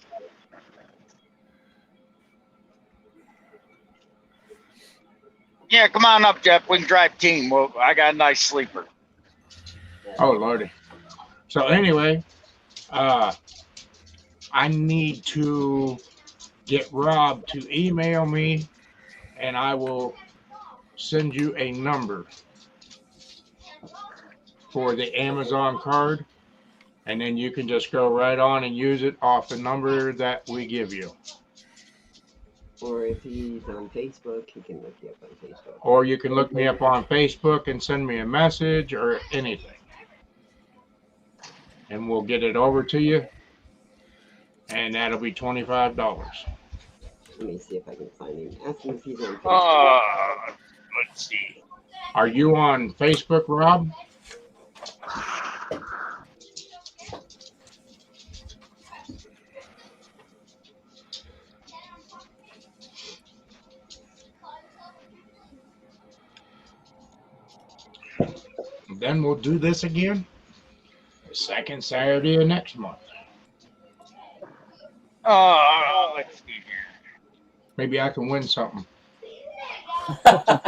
Yeah, come on up, Jeff. We can drive team. Well, I got a nice sleeper. Oh, Lordy. So anyway, I need to get Rob to email me, and I will send you a number for the Amazon card, and then you can just go right on and use it off the number that we give you. Or if he's on Facebook, he can look you up on Facebook. Or you can look me up on Facebook and send me a message or anything. And we'll get it over to you. And that'll be $25. Let me see if I can find him. Ask him if he's on Facebook. Let's see. Are you on Facebook, Rob? Then we'll do this again the second Saturday of next month. Let's see here. Maybe I can win something. I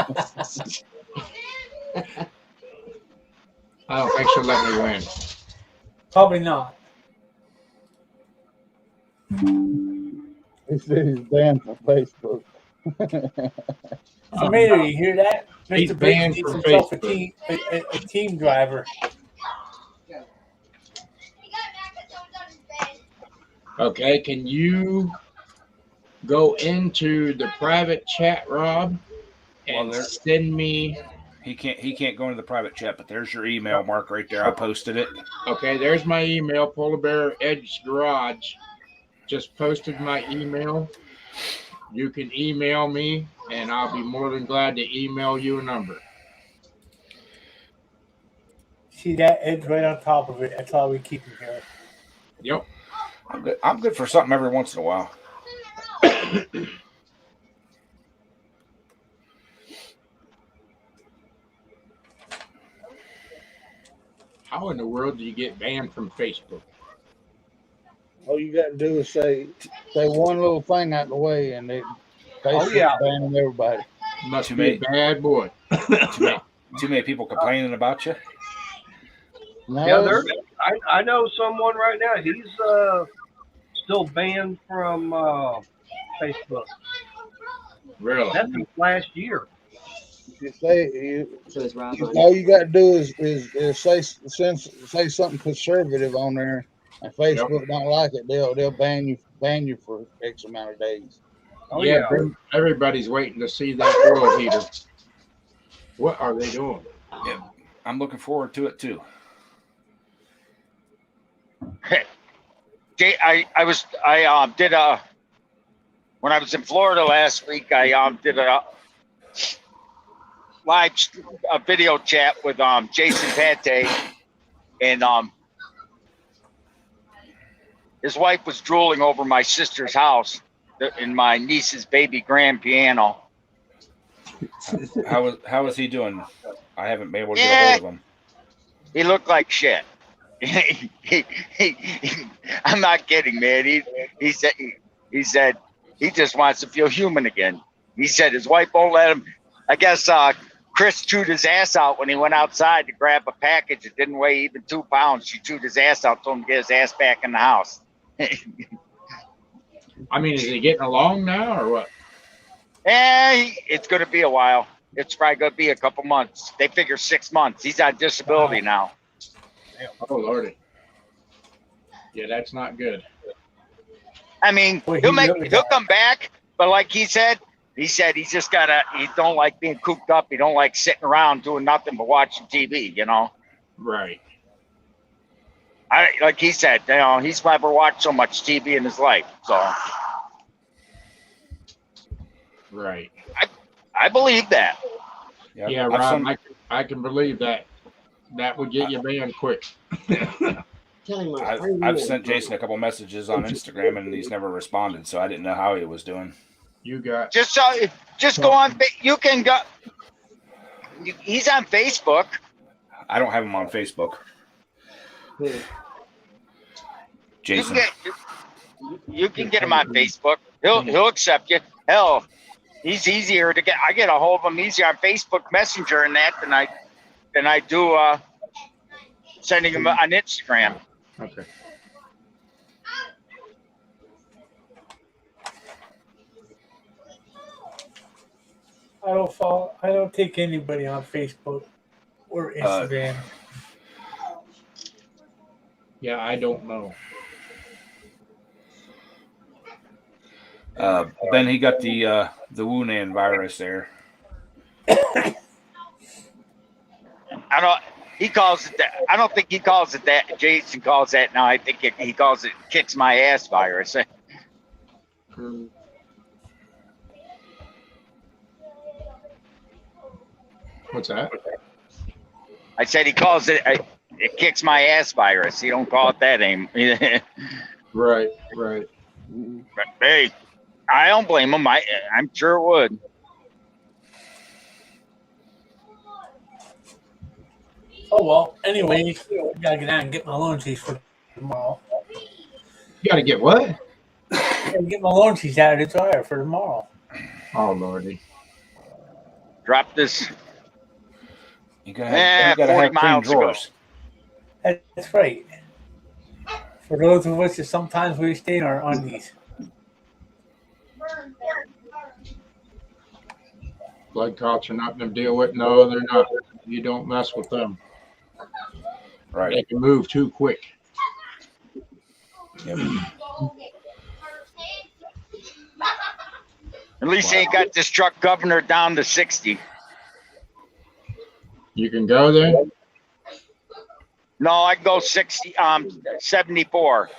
don't think she'll let me win. Probably not. He said he's banned from Facebook. Mayor, you hear that? He's Mr. banned Biggs from needs himself Facebook. a team driver. Okay, can you go into the private chat, Rob, and send me? He can't go into the private chat, but there's your email, Mark, right there. I posted it. Okay, there's my email, Polar Bear Edge Garage. Just posted my email. You can email me, and I'll be more than glad to email you a number. See that edge right on top of it. That's how we keep him here. Yep. I'm good for something every once in a while. How in the world do you get banned from Facebook? All you got to do is say one little thing out the way, and they Facebook banning everybody. Must be a bad boy. Too many people complaining about you. No, Yeah, I know someone right now. He's still banned from Facebook. Really? That's since last year. you say So is Rob on? all you got to do is say something conservative on there, and Facebook don't like it. They'll ban you for X amount of days. Oh yeah, everybody's waiting to see that oil heater. What are they doing? Yeah, I'm looking forward to it too. Hey, Jay, when I was in Florida last week, I did a video chat with Jason Pate, and his wife was drooling over my sister's house in my niece's baby grand piano. How is he doing? I haven't been able to get a hold of him. He looked like shit. I'm not kidding, man. He said he just wants to feel human again. He said his wife won't let him. I guess Chris chewed his ass out when he went outside to grab a package that didn't weigh even 2 pounds. She chewed his ass out, told him to get his ass back in the house. I mean, is he getting along now or what? It's going to be a while. It's probably going to be a couple months. They figure 6 months. He's on disability now. Oh Lordy. Yeah, that's not good. I mean, Well, he'll come back, but like he said he's just gotta. He don't like being cooped up. He don't like sitting around doing nothing but watching TV. You know. Right. Like he said, he's never watched so much TV in his life. So. Right. I believe that. Yep. Yeah, Rob, I can believe that. That would get you banned quick. I've sent Jason a couple messages on Instagram and he's never responded, so I didn't know how he was doing. You got just go on. You can go. He's on Facebook. I don't have him on Facebook. Jason, you can get him on Facebook. He'll accept you. Hell, he's easier to get. I get a hold of him easier on Facebook Messenger and that than I do sending him on Instagram. okay. I don't take anybody on Facebook or Instagram. Yeah, I don't know. Ben, he got the Wuhan virus there. He calls it that. I don't think he calls it that. Jason calls that now. I think he calls it "kicks my ass" virus. What's that? I said he calls it "it kicks my ass" virus. He don't call it that anymore. Right. But hey, I don't blame him. I'm sure it would. Oh well. Anyways, I gotta get out and get my laundries for tomorrow. You got to get what? I gotta get my laundries out of the dryer for tomorrow. Oh Lordy. Drop this. You gotta have 40 clean miles ago. drawers. That's right. For those of us that sometimes we stay in our undies. Blood clots are nothing to deal with. No, they're not. You don't mess with them. Right. They can move too quick. Yep. At least they ain't got this truck governor down to 60. You can go there. No, I go 60. 74.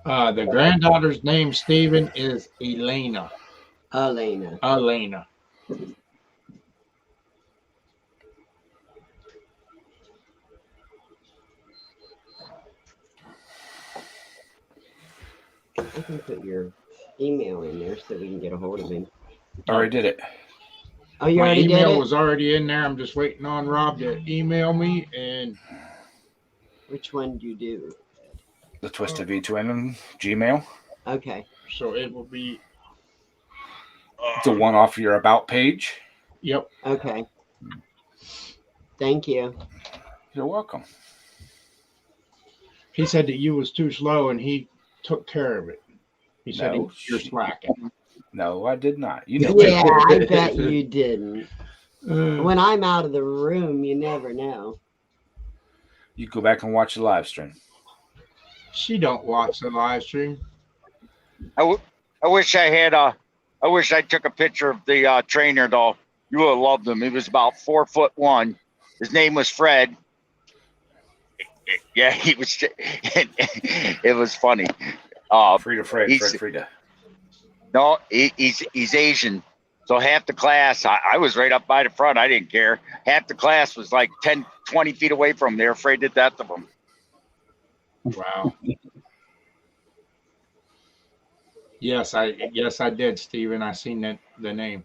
The granddaughter's name, Stephen, is Elena. Elena. I can put your email in there so we can get a hold of him. I already did it. Oh, you My already did email it? was already in there. I'm just waiting on Rob to email me. And which one do you do? The Twisted V Twin Gmail. Okay. So it will be the one off your about page. Yep. Okay. Thank you. You're welcome. He said that you was too slow, and he took care of it. He said No, you're slacking. No, I did not. You know. Yeah, I bet you didn't. When I'm out of the room, you never know. You go back and watch the live stream. She don't watch the live stream. I wish I had I wish I took a picture of the trainer though. You would have loved him. He was about 4'1". His name was Fred. Yeah, he was. It was funny. Frida. No, he's Asian. So half the class, I was right up by the front. I didn't care. Half the class was like 10, 20 feet away from him. They were afraid to death of him. Wow. Yes, I did, Stephen. I seen the name.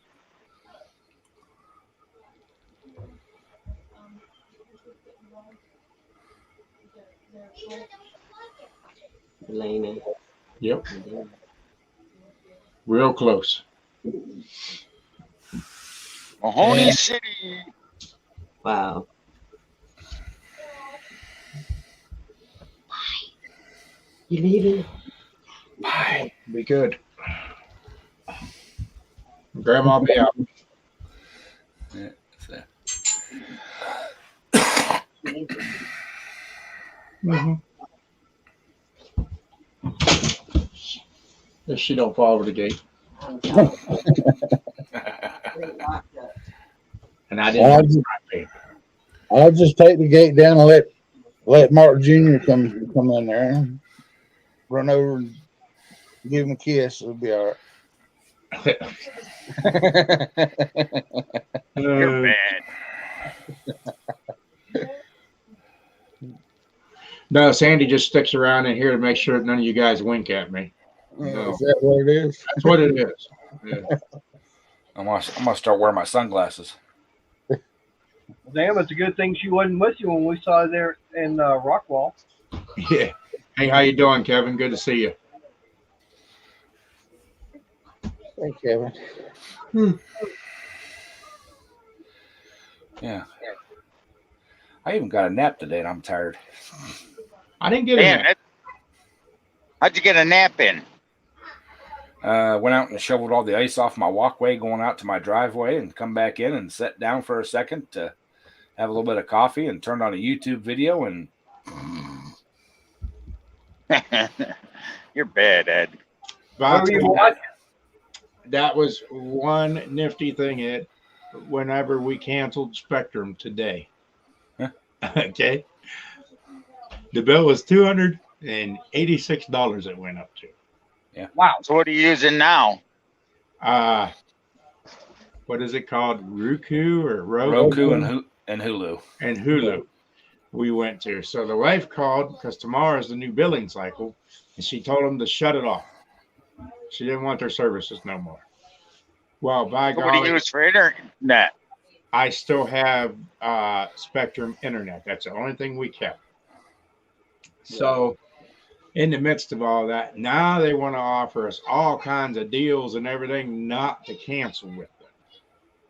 Elena. Yep. Real close. Mahoney City. Wow. You leaving? Bye. Be good. Grandma be out. Yeah, so. If she don't follow the gate. And I didn't. I'll just take the gate down and let Mark Jr. come in there and run over and give him a kiss. It'll be all right. You're bad. No, Sandy just sticks around in here to make sure that none of you guys wink at me. No. Is that what it is? That's what it is. Yeah. I'm gonna start wearing my sunglasses. Damn, it's a good thing she wasn't with you when we saw her there in Rockwall. Yeah. Hey, how you doing, Kevin? Good to see you. Hey, Kevin. Yeah. I even got a nap today, and I'm tired. I didn't get Damn, it. how'd you get a nap in? Went out and shoveled all the ice off my walkway going out to my driveway and come back in and sat down for a second to have a little bit of coffee and turned on a YouTube video and You're bad, Ed. But Where were you watching? that was one nifty thing, Ed, whenever we canceled Spectrum today. Huh? Okay. The bill was $286 it went up to. Wow. So what are you using now? What is it called? Roku or Roku and Hulu. And Hulu we went to. So the wife called because tomorrow is the new billing cycle, and she told them to shut it off. She didn't want their services no more. Well, by So what do golly, you use for internet? I still have Spectrum Internet. That's the only thing we kept. So in the midst of all that, now they want to offer us all kinds of deals and everything not to cancel with them.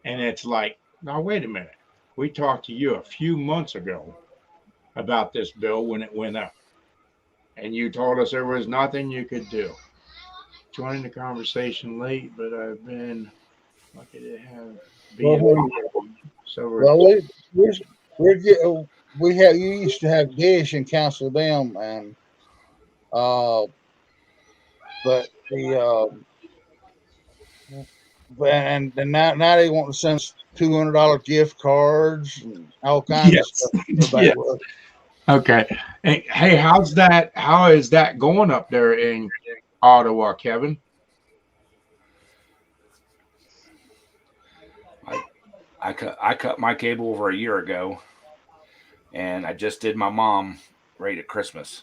And it's like, now, wait a minute. We talked to you a few months ago about this bill when it went up. And you told us there was nothing you could do. Joining the conversation late, but I've been lucky to have been. You used to have Dish and cancel them, and but now they want to send us $200 gift cards and all kinds of stuff. Yes. Okay. Hey, how is that going up there in Ottawa, Kevin? I cut my cable over a year ago, and I just did my mom right at Christmas.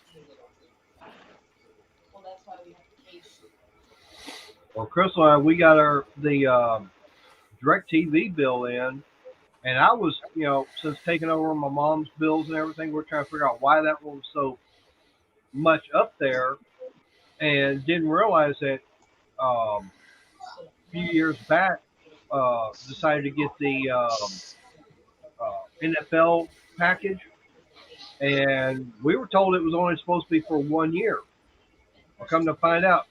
Well, Crystal, we got the DirecTV bill in, and I was, since taking over my mom's bills and everything, we're trying to figure out why that one was so much up there, and didn't realize that a few years back, decided to get the NFL package, and we were told it was only supposed to be for 1 year. Well, come to find out,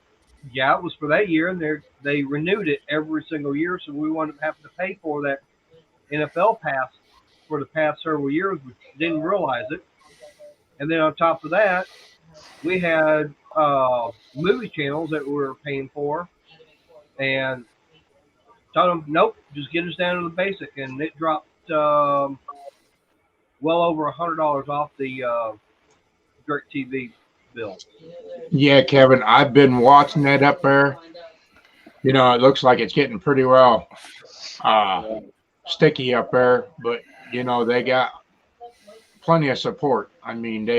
yeah, it was for that year, and they renewed it every single year, so we wound up having to pay for that NFL pass for the past several years. We didn't realize it. And then on top of that, we had movie channels that we were paying for, and told them, nope, just get us down to the basic, and it dropped well over $100 off the DirecTV bill. Yeah, Kevin, I've been watching that up there. It looks like it's getting pretty well sticky up there, but they got plenty of support. I mean,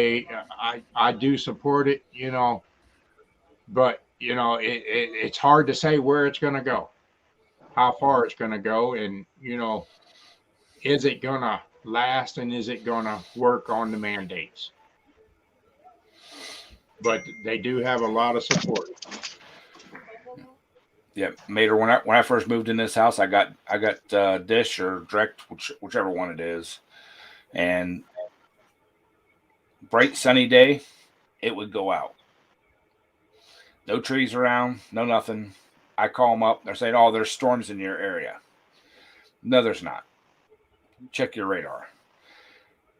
I do support it, but it's hard to say where it's going to go, how far it's going to go, and is it going to last, and is it going to work on the mandates? But they do have a lot of support. Yeah, Mater. When I first moved in this house, I got Dish or Direct, whichever one it is, and bright sunny day, it would go out. No trees around, no nothing. I call them up. They're saying, "Oh, there's storms in your area." No, there's not. Check your radar.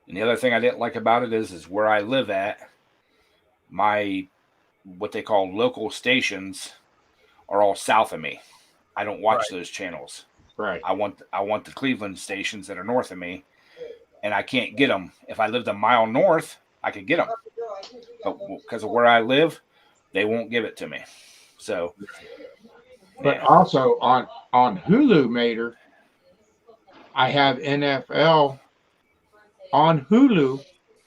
And the other thing I didn't like about it is where I live at, my what they call local stations are all south of me. I don't watch those channels. Right. I want the Cleveland stations that are north of me, and I can't get them. If I lived a mile north, I could get them, but because of where I live, they won't give it to me. So, but also on Hulu, Mater, I have NFL on Hulu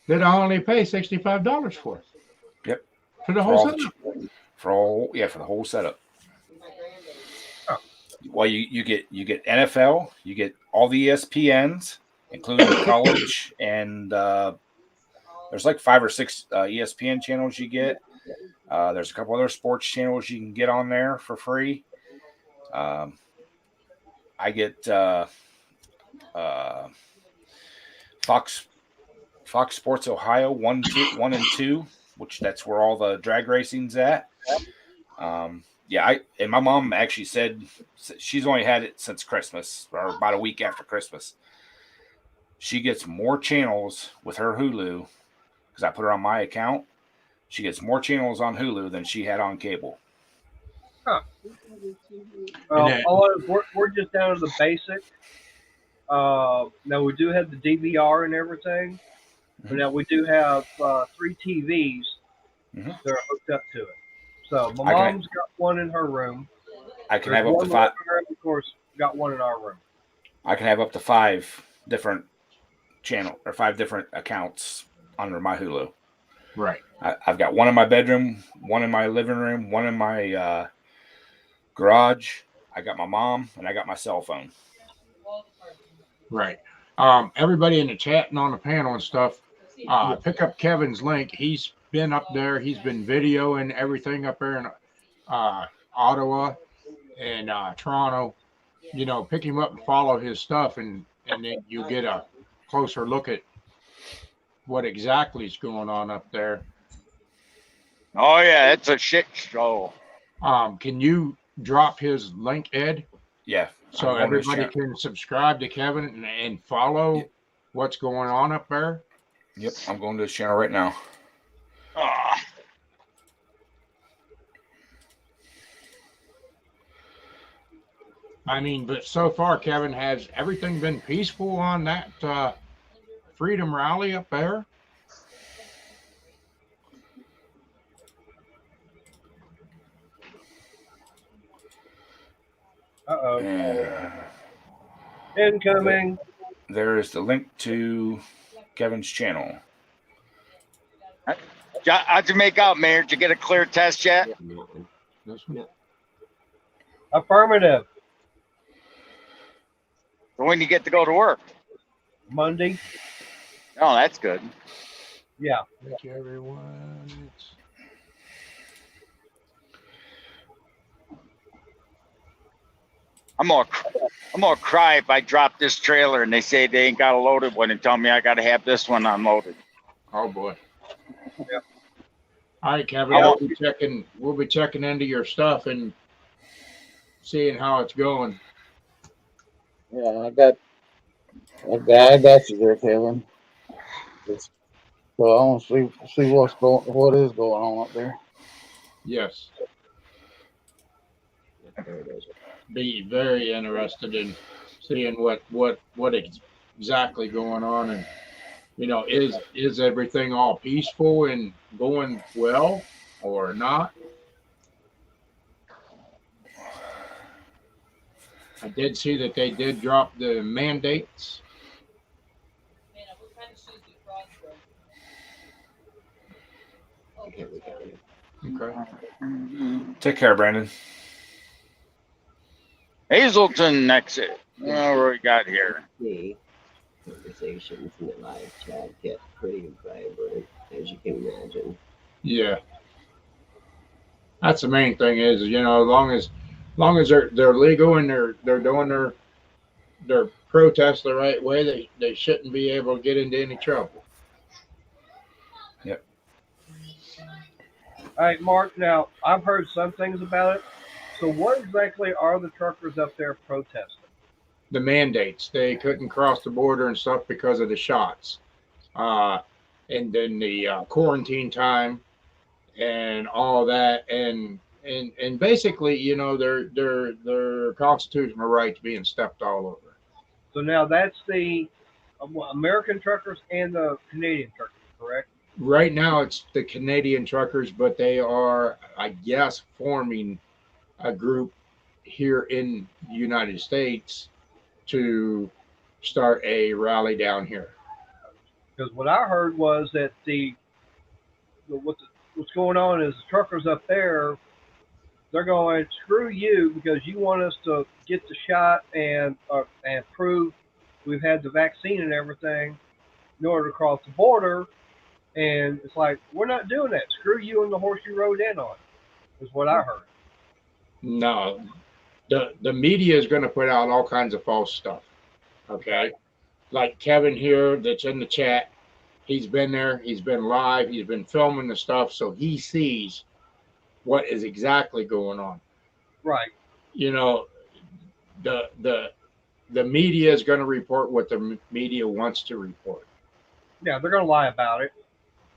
that I only pay $65 for. Yep. For the whole setup. For the whole setup. Well, you get NFL, you get all the ESPNs, including college, and there's like 5 or 6 ESPN channels you get. There's a couple other sports channels you can get on there for free. I get Fox Sports Ohio 1 and 2, which that's where all the drag racing's at. And my mom actually said she's only had it since Christmas, or about a week after Christmas. She gets more channels with her Hulu because I put her on my account. She gets more channels on Hulu than she had on cable. Huh. We're just down to the basic. Now we do have the DVR and everything. But now we do have 3 TVs that are hooked up to it. So my mom's got one in her room. I can have up to 5. Of course, got one in our room. I can have up to 5 different channel or 5 different accounts under my Hulu. Right. I've got one in my bedroom, one in my living room, one in my garage. I got my mom, and I got my cell phone. Right. Everybody in the chat and on the panel and stuff, pick up Kevin's link. He's been up there. He's been videoing everything up there in Ottawa and Toronto. You know, pick him up and follow his stuff, and then you get a closer look at what exactly is going on up there. Oh yeah, it's a shit show. Can you drop his link, Ed? Yeah. So everybody can subscribe to Kevin and follow what's going on up there. Yep, I'm going to his channel right now. I mean, but so far, Kevin, has everything been peaceful on that Freedom Rally up there? Incoming. There is the link to Kevin's channel. How'd you make out, Mayor? Did you get a clear test yet? No. Affirmative. When do you get to go to work? Monday. Oh, that's good. Yeah. Thank you, everyone. I'm gonna cry if I drop this trailer and they say they ain't got a loaded one and tell me I got to have this one unloaded. Oh boy. Yeah. All right, Kevin. We'll be checking into your stuff and seeing how it's going. Yeah, I got you there, Kevin. So I want to see what is going on up there. Yes. Be very interested in seeing what exactly going on, and you know, is everything all peaceful and going well or not? I did see that they did drop the mandates. Okay. Take care, Brandon. Hazelton exit. Oh, what we got here? The conversations in the live chat get pretty vibrant, as you can imagine. Yeah, that's the main thing. Is, you know, as long as they're legal and they're doing their protest the right way, they shouldn't be able to get into any trouble. Yep. All right, Mark. Now I've heard some things about it. So what exactly are the truckers up there protesting? The mandates. They couldn't cross the border and stuff because of the shots. Uh, and then the quarantine time and all that. And basically, you know, their constitutional rights being stepped all over. So now that's the American truckers and the Canadian truckers, correct? Right now, it's the Canadian truckers, but they are, I guess, forming a group here in the United States to start a rally down here. Because what I heard was that what's going on is the truckers up there, they're going screw you because you want us to get the shot and prove we've had the vaccine and everything in order to cross the border. And it's like, we're not doing that. Screw you and the horse you rode in on, is what I heard. No, the media is going to put out all kinds of false stuff. Okay, like Kevin here, that's in the chat. He's been there. He's been live. He's been filming the stuff, so he sees what is exactly going on. Right. You know, the media is going to report what the media wants to report. Yeah, they're going to lie about it.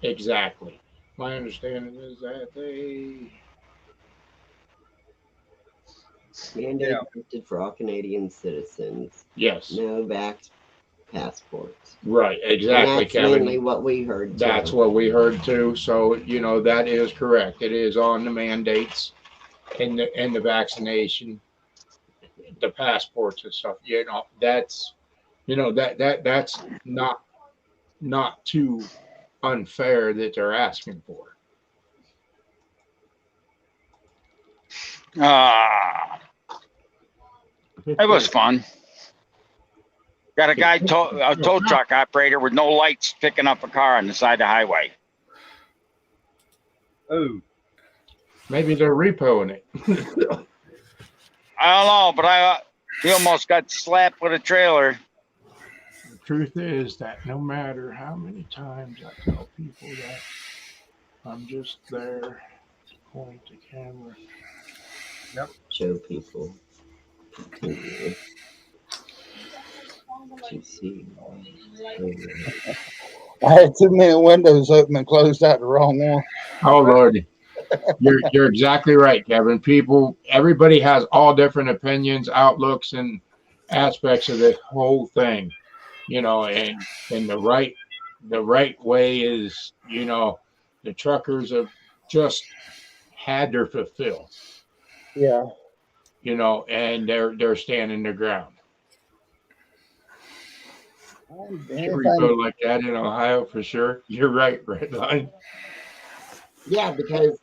Exactly. My understanding is that they mandate lifted for all Canadian citizens. Yes. No vax passports. Right. Exactly, And that's Kevin. mainly what we heard. That's what we heard too. So you know that is correct. It is on the mandates and the vaccination, the passports and stuff. You know that's that's not too unfair that they're asking for. It was fun. Got a guy, a tow truck operator with no lights picking up a car on the side of the highway. Oh. Maybe they're repoing it. I don't know, but he almost got slapped with a trailer. The truth is that no matter how many times I tell people that I'm just there to point the camera. Yep. Show people. To see. I had too many windows open and closed out the wrong one. Oh Lord, you're exactly right, Kevin. Everybody has all different opinions, outlooks, and aspects of this whole thing. You know, and the right way is, you know, the truckers have just had their fulfill. Yeah. You know, and they're standing their ground. Repo like that in Ohio for sure. You're right, Redline. Yeah, because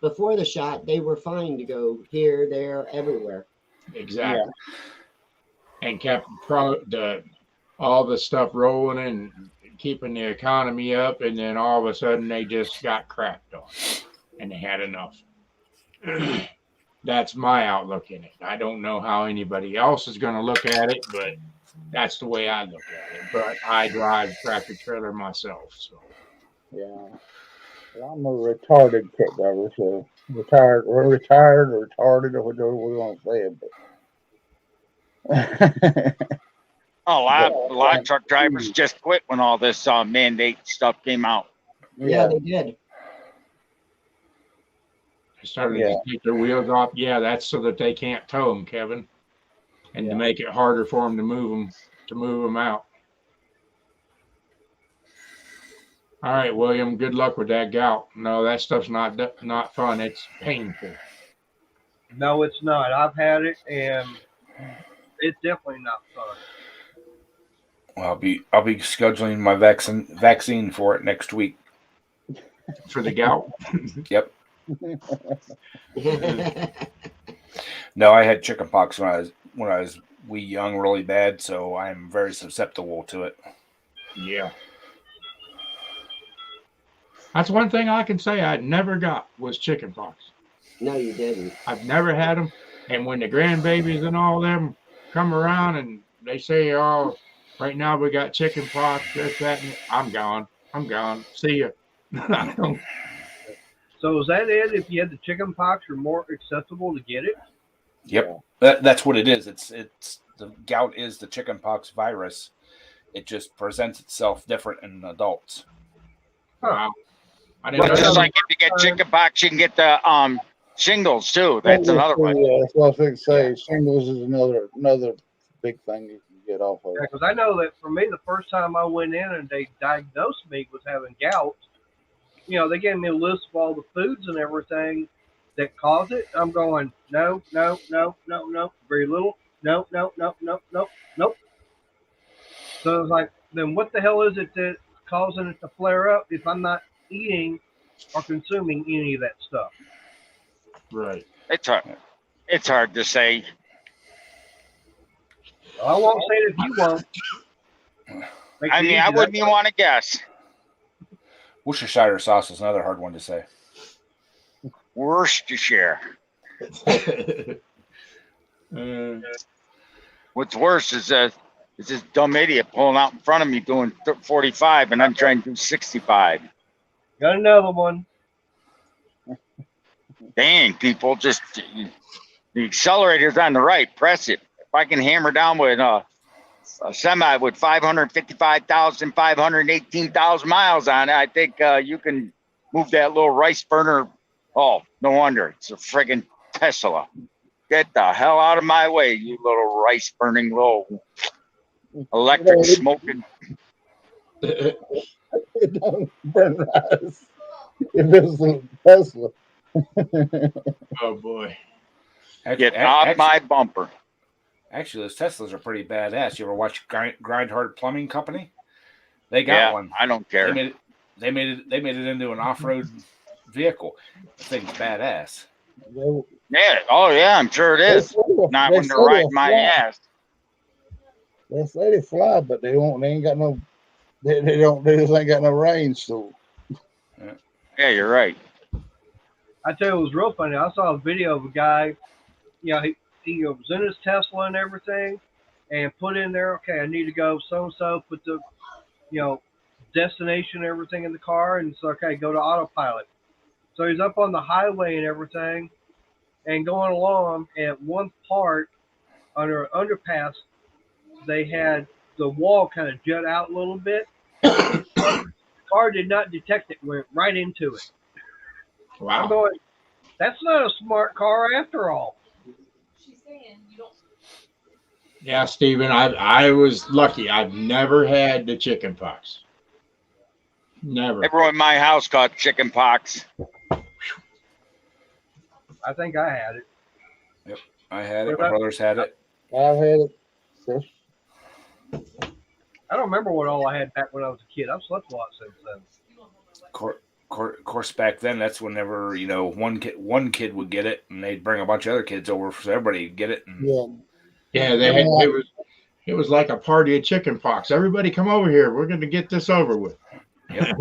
before the shot, they were fine to go here, there, everywhere. Exactly. Yeah. And kept all the stuff rolling and keeping the economy up, and then all of a sudden they just got crapped on, and they had enough. That's my outlook in it. I don't know how anybody else is going to look at it, but that's the way I look at it. But I drive tractor trailer myself, so. Yeah. Well, I'm a retarded truck driver, so retired or retarded or whatever we want to say it. But A lot of truck drivers just quit when all this mandate stuff came out. Yeah, they did. They started to take their wheels off. Yeah, that's so that they can't tow them, Kevin, and to make it harder for them to move them out. All right, William. Good luck with that gout. No, that stuff's not fun. It's painful. No, it's not. I've had it, and it's definitely not fun. Well, I'll be scheduling my vaccine for it next week. For the gout? Yep. No, I had chickenpox when I was wee young, really bad, so I'm very susceptible to it. Yeah. That's one thing I can say I never got was chickenpox. No, you didn't. I've never had them. And when the grandbabies and all them come around and they say, oh, right now we got chickenpox, this, that, and I'm gone. See ya. So is that it? If you had the chicken pox, you're more accessible to get it? Yep, that's what it is. It's the gout is the chickenpox virus. It just presents itself different in adults. Wow. But just like if you get chickenpox, you can get the shingles too. That's another one. Yeah, that's what I was going to say. Shingles is another big thing you can get off of. Yeah, because I know that for me, the first time I went in and they diagnosed me with having gout, you know, they gave me a list of all the foods and everything that cause it. I'm going, no, no, no, no, no, very little, no, no, no, no, no, nope. So it's like, then what the hell is it that's causing it to flare up if I'm not eating or consuming any of that stuff? Right. It's hard to say. Well, I won't say it if you won't. I mean, I wouldn't even want to guess. Worcestershire sauce is another hard one to say. Worcestershire. What's worse is this dumb idiot pulling out in front of me doing 45 and I'm trying to do 65. Got another one. Dang, people, just the accelerator's on the right. Press it. If I can hammer down with a semi with 555,000, 518,000 miles on it, I think you can move that little rice burner. Oh, no wonder. It's a friggin' Tesla. Get the hell out of my way, you little rice burning little electric smoking. It don't burn rice. If it's a Tesla. Oh boy. Get off my bumper. Actually, those Teslas are pretty badass. You ever watch Grind Hard Plumbing Company? They got one. I don't care. They made it into an off-road vehicle. The thing's badass. Yeah. Oh yeah, I'm sure it is. Not when they're riding my ass. They say they fly, but they won't. They ain't got no. They just ain't got no range. So. Yeah, you're right. I tell you, it was real funny. I saw a video of a guy. You know, he was in his Tesla and everything, and put in there, okay, I need to go so and so. Put the, you know, destination and everything in the car, and it's okay, go to autopilot. So he's up on the highway and everything, and going along. At one part under an underpass, they had the wall kind of jut out a little bit. The car did not detect it; went right into it. Wow. I'm going, that's not a smart car after all. Yeah, Stephen, I was lucky. I've never had the chicken pox. Never. Everyone in my house got chicken pox. I think I had it. Yep, I had it. My brothers had it. I've had it. I don't remember what all I had back when I was a kid. I've slept a lot since then. Of course, back then, that's whenever, you know, one kid would get it, and they'd bring a bunch of other kids over so everybody could get it. And... Yeah, it was like a party of chicken pox. Everybody come over here. We're going to get this over with. Yep.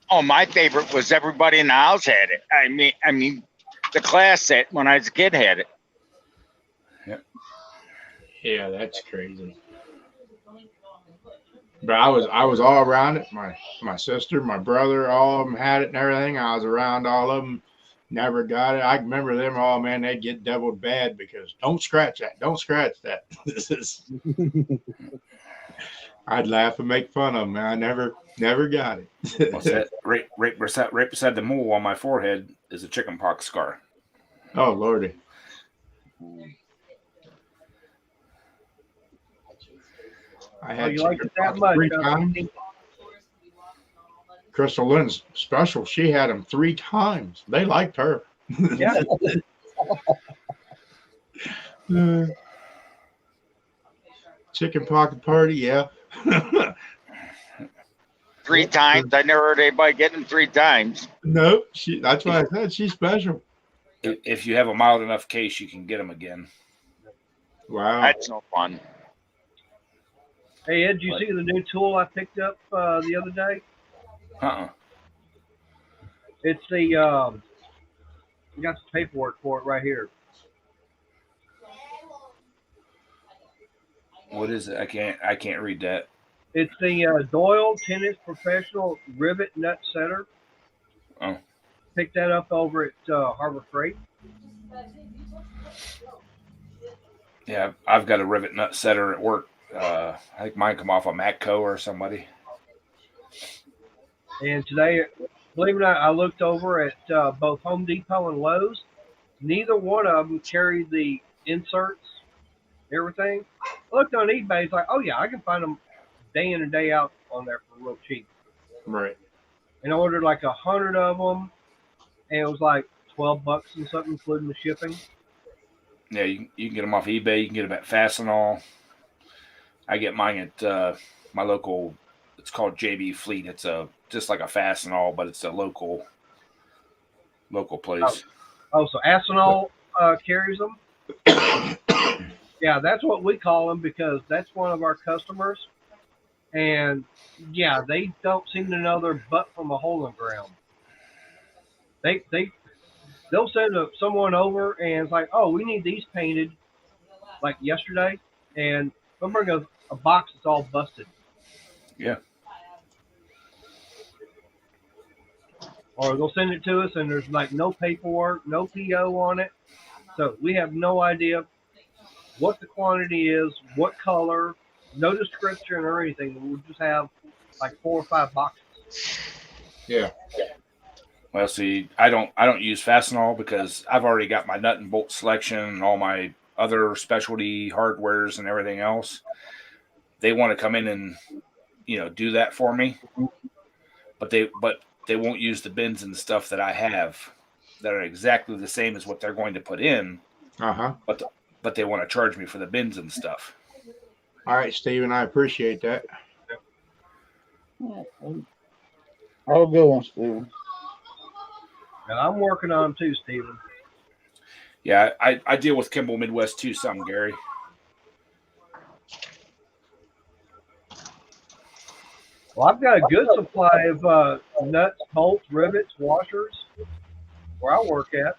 Oh, my favorite was everybody in the house had it. I mean, the class that when I was a kid had it. Yep. Yeah, that's crazy. But I was all around it. My sister, my brother, all of them had it and everything. I was around all of them. Never got it. I remember them all, man. They'd get deviled bad because don't scratch that. Don't scratch that. I'd laugh and make fun of them, man. I never got it. What's that? Right beside the mole on my forehead is a chicken pox scar. Oh, Lordy. I had you like it that much? 3 times. Crystal Lynn's special. She had them 3 times. They liked her. Yeah. Chicken pocket party, yeah. 3 times. I never heard anybody getting 3 times. No, that's why I said she's special. If you have a mild enough case, you can get them again. Wow. That's no fun. Hey, Ed, did you see the new tool I picked up the other day? It's the I got the paperwork for it right here. What is it? I can't read that. It's the Doyle Tennis Professional Rivet Nut Setter. Oh. Picked that up over at Harbor Freight. Yeah, I've got a rivet nut setter at work. I think mine come off a Matco or somebody. And today, believe it or not, I looked over at both Home Depot and Lowe's. Neither one of them carried the inserts, everything. I looked on eBay. It's like, oh yeah, I can find them day in and day out on there for real cheap. Right. And I ordered like 100 of them, and it was like $12 and something, including the shipping. Yeah, you can get them off eBay. You can get them at Fastenal. I get mine at my local. It's called JB Fleet. It's just like a Fastenal, but it's a local place. Oh, so Asinal carries them. Yeah, that's what we call them because that's one of our customers. And yeah, they don't seem to know their butt from a hole in the ground. They'll send someone over and it's like, oh, we need these painted like yesterday, and they'll bring a box that's all busted. Yeah. Or they'll send it to us and there's like no paperwork, no PO on it. So we have no idea what the quantity is, what color, no description or anything. We'll just have like 4 or 5 boxes. Yeah. Well, see, I don't use Fastenal because I've already got my nut and bolt selection and all my other specialty hardwares and everything else. They want to come in and do that for me, but they won't use the bins and stuff that I have that are exactly the same as what they're going to put in. But they want to charge me for the bins and stuff. All right, Stephen, I appreciate that. I'll go on, Stephen. And I'm working on them too, Stephen. Yeah, I deal with Kimball Midwest too, some, Gary. Well, I've got a good supply of nuts, bolts, rivets, washers where I work at.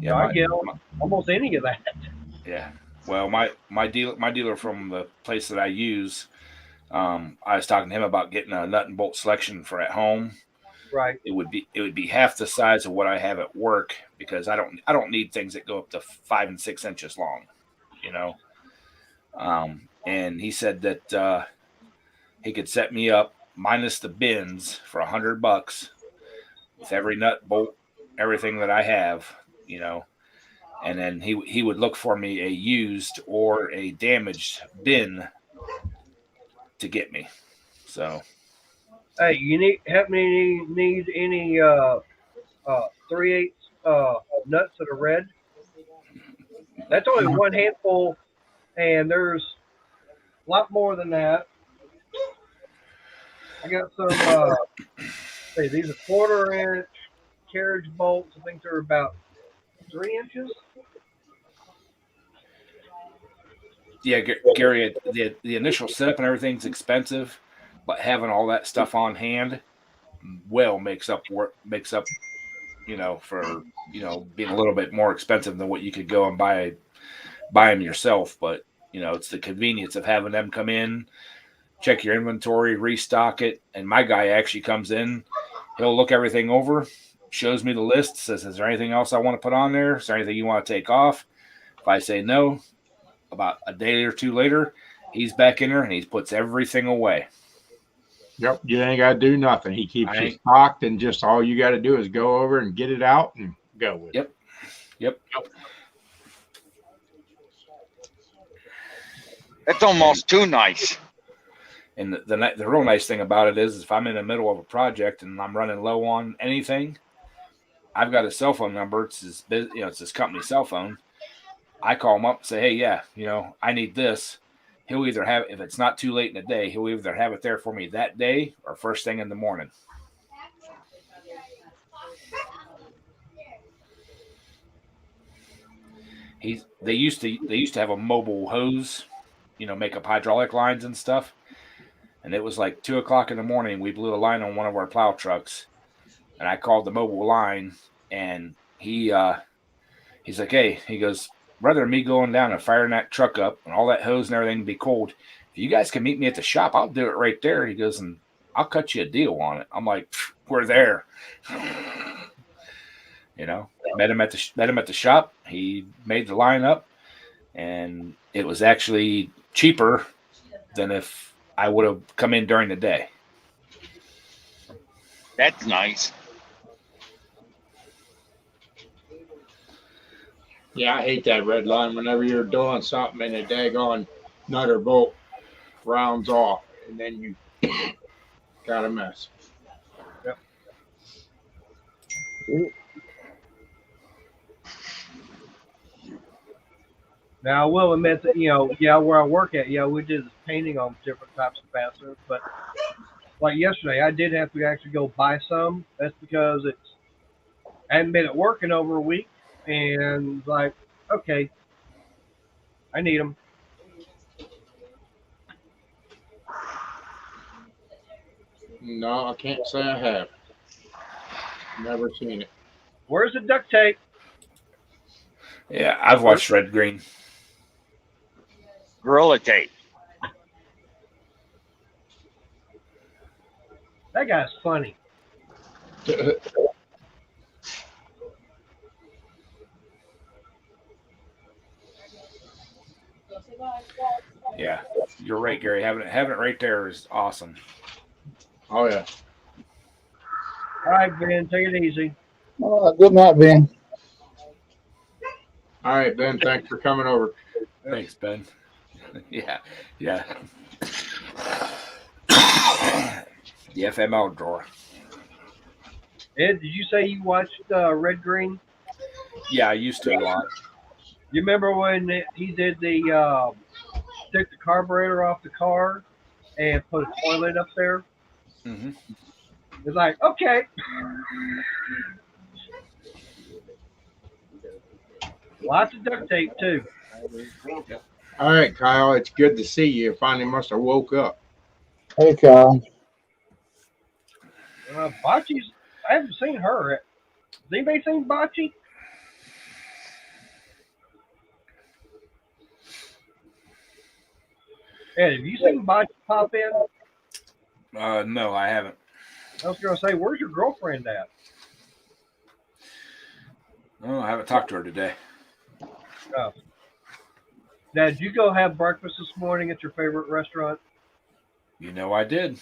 Yeah, I get almost any of that. Yeah. Well, my dealer from the place that I use, I was talking to him about getting a nut and bolt selection for at home. Right. It would be half the size of what I have at work because I don't need things that go up to 5 and 6 inches long, And he said that he could set me up minus the bins for $100 with every nut, bolt, everything that I have, and then he would look for me a used or a damaged bin to get me. So. Hey, you need any 3/8 nuts that are red? That's only one handful, and there's a lot more than that. I got some. These are 1/4 inch carriage bolts. I think they're about 3 inches. Yeah, Gary, the initial setup and everything's expensive, but having all that stuff on hand makes up, for being a little bit more expensive than what you could go and buy them yourself. But it's the convenience of having them come in, check your inventory, restock it, and my guy actually comes in, he'll look everything over, shows me the list, says, "Is there anything else I want to put on there? Is there anything you want to take off?" If I say no, about a day or two later, he's back in there and he puts everything away. Yep, you ain't got to do nothing. He keeps you stocked, and just all you got to do is go over and get it out and go with it. Yep. It's almost too nice. And the real nice thing about it is if I'm in the middle of a project and I'm running low on anything, I've got a cell phone number. It's his company cell phone. I call him up and say, "Hey, yeah, I need this." He'll either have, if it's not too late in the day, he'll either have it there for me that day or first thing in the morning. They used to have a mobile hose, make up hydraulic lines and stuff. And it was like 2:00 in the morning. We blew a line on one of our plow trucks, and I called the mobile line, and he's like, "Hey," he goes, rather than me going down and firing that truck up and all that hose and everything to be cold, if you guys can meet me at the shop, I'll do it right there. He goes, and I'll cut you a deal on it. I'm like, we're there. You know, met him at the shop. He made the line up, and it was actually cheaper than if I would have come in during the day. That's nice. Yeah, I hate that red line. Whenever you're doing something and a daggone nut or bolt rounds off, and then you got a mess. Yep. Now I will admit that where I work at, we did painting on different types of fasteners, but like yesterday, I did have to actually go buy some. That's because I hadn't been at work in over a week, and like, okay, I need them. No, I can't say I have. Never seen it. Where's the duct tape? Yeah, I've watched Red Green. Gorilla tape. That guy's funny. Yeah, you're right, Gary. Having it right there is awesome. Oh yeah. All right, Ben, take it easy. Good night, Ben. All right, Ben. Thanks for coming over. Thanks, Ben. Yeah. The FML drawer. Ed, did you say you watched Red Green? Yeah, I used to a lot. You remember when he did the took the carburetor off the car and put a toilet up there? Mm-hmm. It's like, okay. Lots of duct tape too. All right, Kyle. It's good to see you. You finally must have woke up. Hey, Kyle. Bocce's, I haven't seen her. Has anybody seen Bocce? Ed, have you seen Bocce pop in? No, I haven't. I was going to say, where's your girlfriend at? Oh, I haven't talked to her today. Oh. Now, did you go have breakfast this morning at your favorite restaurant? You know I did.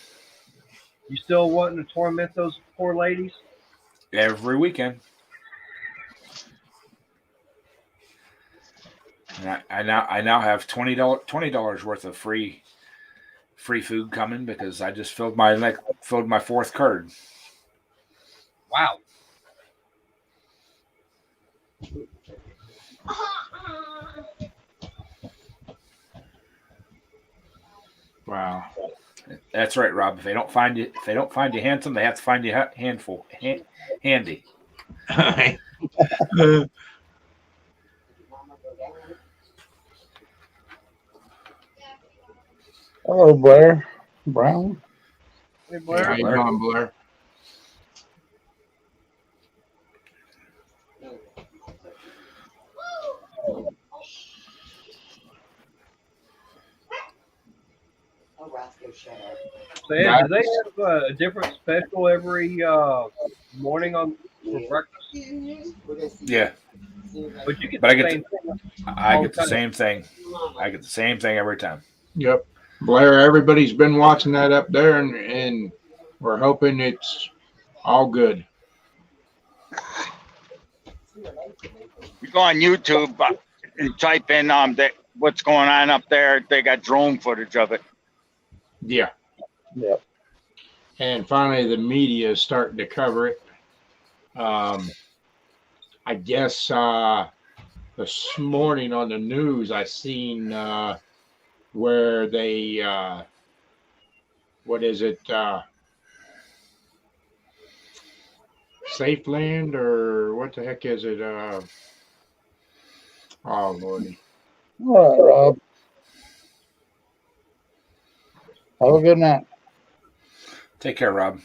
You still wanting to torment those poor ladies? Every weekend. And I now have $20 worth of free food coming because I just filled my fourth card. Wow. Wow. That's right, Rob. If they don't find you handsome, they have to find you handy. Hello, Blair. Brown. Hey, Blair. How you doing, Blair? So, Ed, do they have a different special every morning for breakfast? Yeah. But you get But the same thing. I get the same thing. I get the same thing every time. Yep. Blair, everybody's been watching that up there, and we're hoping it's all good. You go on YouTube and type in what's going on up there. They got drone footage of it. Yeah. Yep. And finally, the media is starting to cover it. I guess this morning on the news, I seen where they, what is it, Safe Land, or what the heck is it? Oh, Lordy. All right, Rob. Have a good night. Take care, Rob.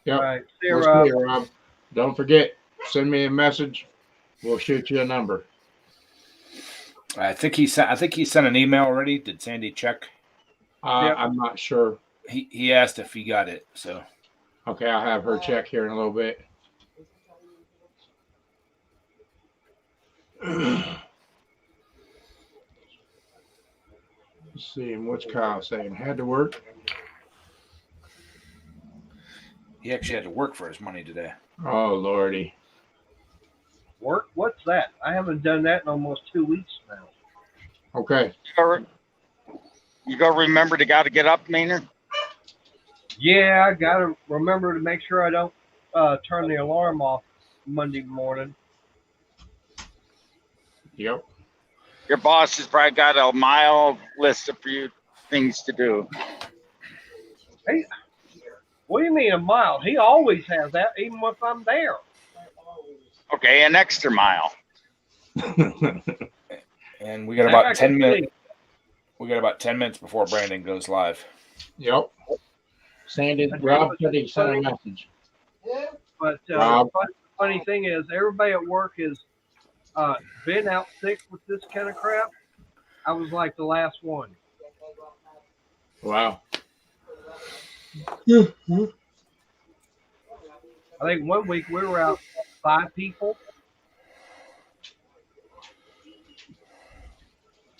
Yep. All right. See you, We'll Rob. see you, Rob. Don't forget, send me a message. We'll shoot you a number. I think he sent an email already. Did Sandy check? Yep. I'm not sure. He asked if he got it. So Okay, I'll have her check here in a little bit. Let's see, and what's Kyle saying? Had to work? he actually had to work for his money today. Oh, Lordy. Work? What's that? I haven't done that in almost 2 weeks now. Okay. You go remember to got to get up, Maynard? Yeah, I gotta remember to make sure I don't turn the alarm off Monday morning. Yep. Your boss has probably got a mile list of few things to do. Hey, what do you mean a mile? He always has that, even if I'm there. Okay, an extra mile. And we got about 10 minutes. We got about 10 minutes before Brandon goes live. Yep. Sandy, Rob said he sent a message. But Rob. funny thing is, everybody at work has been out sick with this kind of crap. I was like the last one. Wow. I think one week we were out 5 people.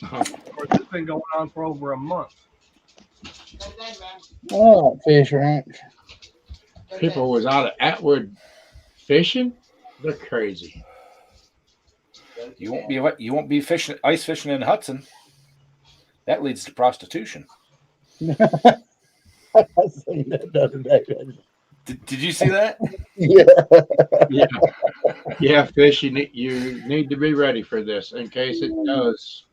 Of course, it's been going on for over a month. Oh, fish ranch. People was out of Atwood fishing? They're crazy. You won't be fishing ice fishing in Hudson. That leads to prostitution. I seen that the other day. Did you see that? Yeah. Yeah, fish. You need to be ready for this in case it does.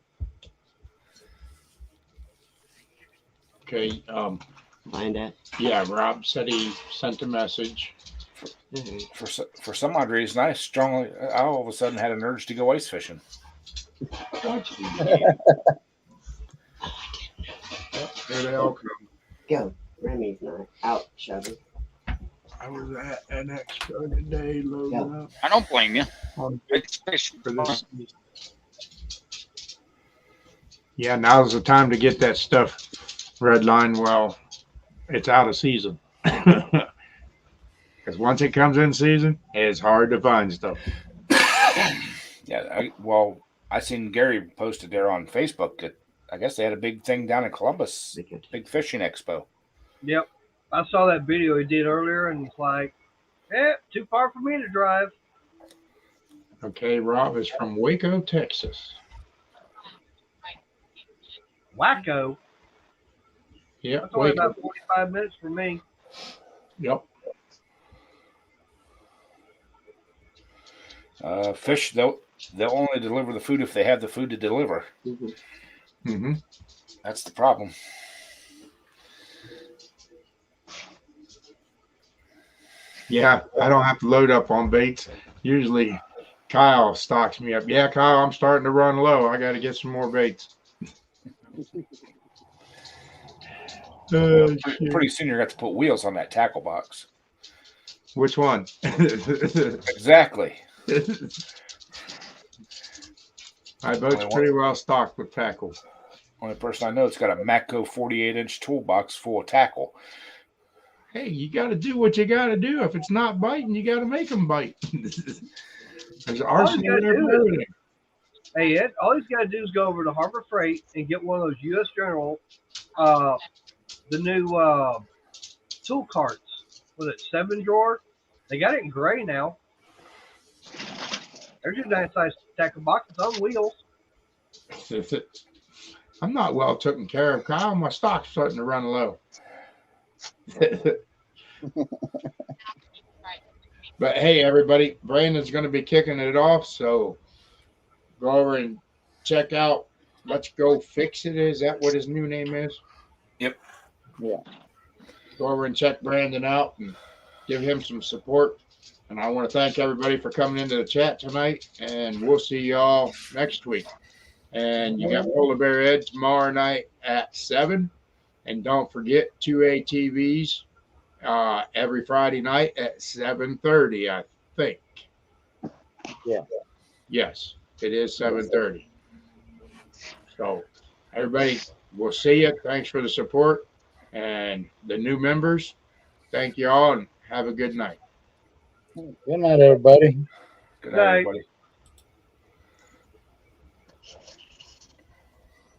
Okay. Find it. Yeah, Rob said he sent a message. For some odd reason, I all of a sudden had an urge to go ice fishing. Here they all come. Go. Remy's not out shoving. I was at an expo today loading up I don't blame you. on It's fishing. for this. Yeah, now's the time to get that stuff redline while it's out of season. Because once it comes in season, it's hard to find stuff. Yeah, I seen Gary posted there on Facebook that I guess they had a big thing down in Columbus, big fishing expo. Yep. I saw that video he did earlier and it's like, too far for me to drive. Okay, Rob is from Waco, Texas. Wacko. Yep, That's only Waco. about 45 minutes for me. Yep. Fish, they'll only deliver the food if they have the food to deliver. Mm-hmm. That's the problem. Yeah, I don't have to load up on baits. Usually Kyle stocks me up. Yeah, Kyle, I'm starting to run low. I got to get some more baits. Pretty soon you're going to have to put wheels on that tackle box. Which one? Exactly. My boat's pretty well stocked with tackle. Only person I know that's got a Matco 48-inch toolbox full of tackle. Hey, you got to do what you got to do. If it's not biting, you got to make them bite. There's arsenal there for everything. Hey, Ed, all he's got to do is go over to Harbor Freight and get one of those U.S. General, the new tool carts. Was it 7-drawer? They got it in gray now. There's your nice size tackle box. It's on wheels. I'm not well taken care of, Kyle. My stock's starting to run low. But hey, everybody, Brandon's going to be kicking it off, so go over and check out Let's Go Fix It. Is that what his new name is? Yep. Yeah. Go over and check Brandon out and give him some support. And I want to thank everybody for coming into the chat tonight, and we'll see y'all next week. And you got Polar Bear Ed tomorrow night at 7. And don't forget 2 ATVs every Friday night at 7:30, I think. Yeah. Yes, it is 7:30. So everybody, we'll see you. Thanks for the support. And the new members, thank you all and have a good night. Good night, everybody. Good Night. night, everybody.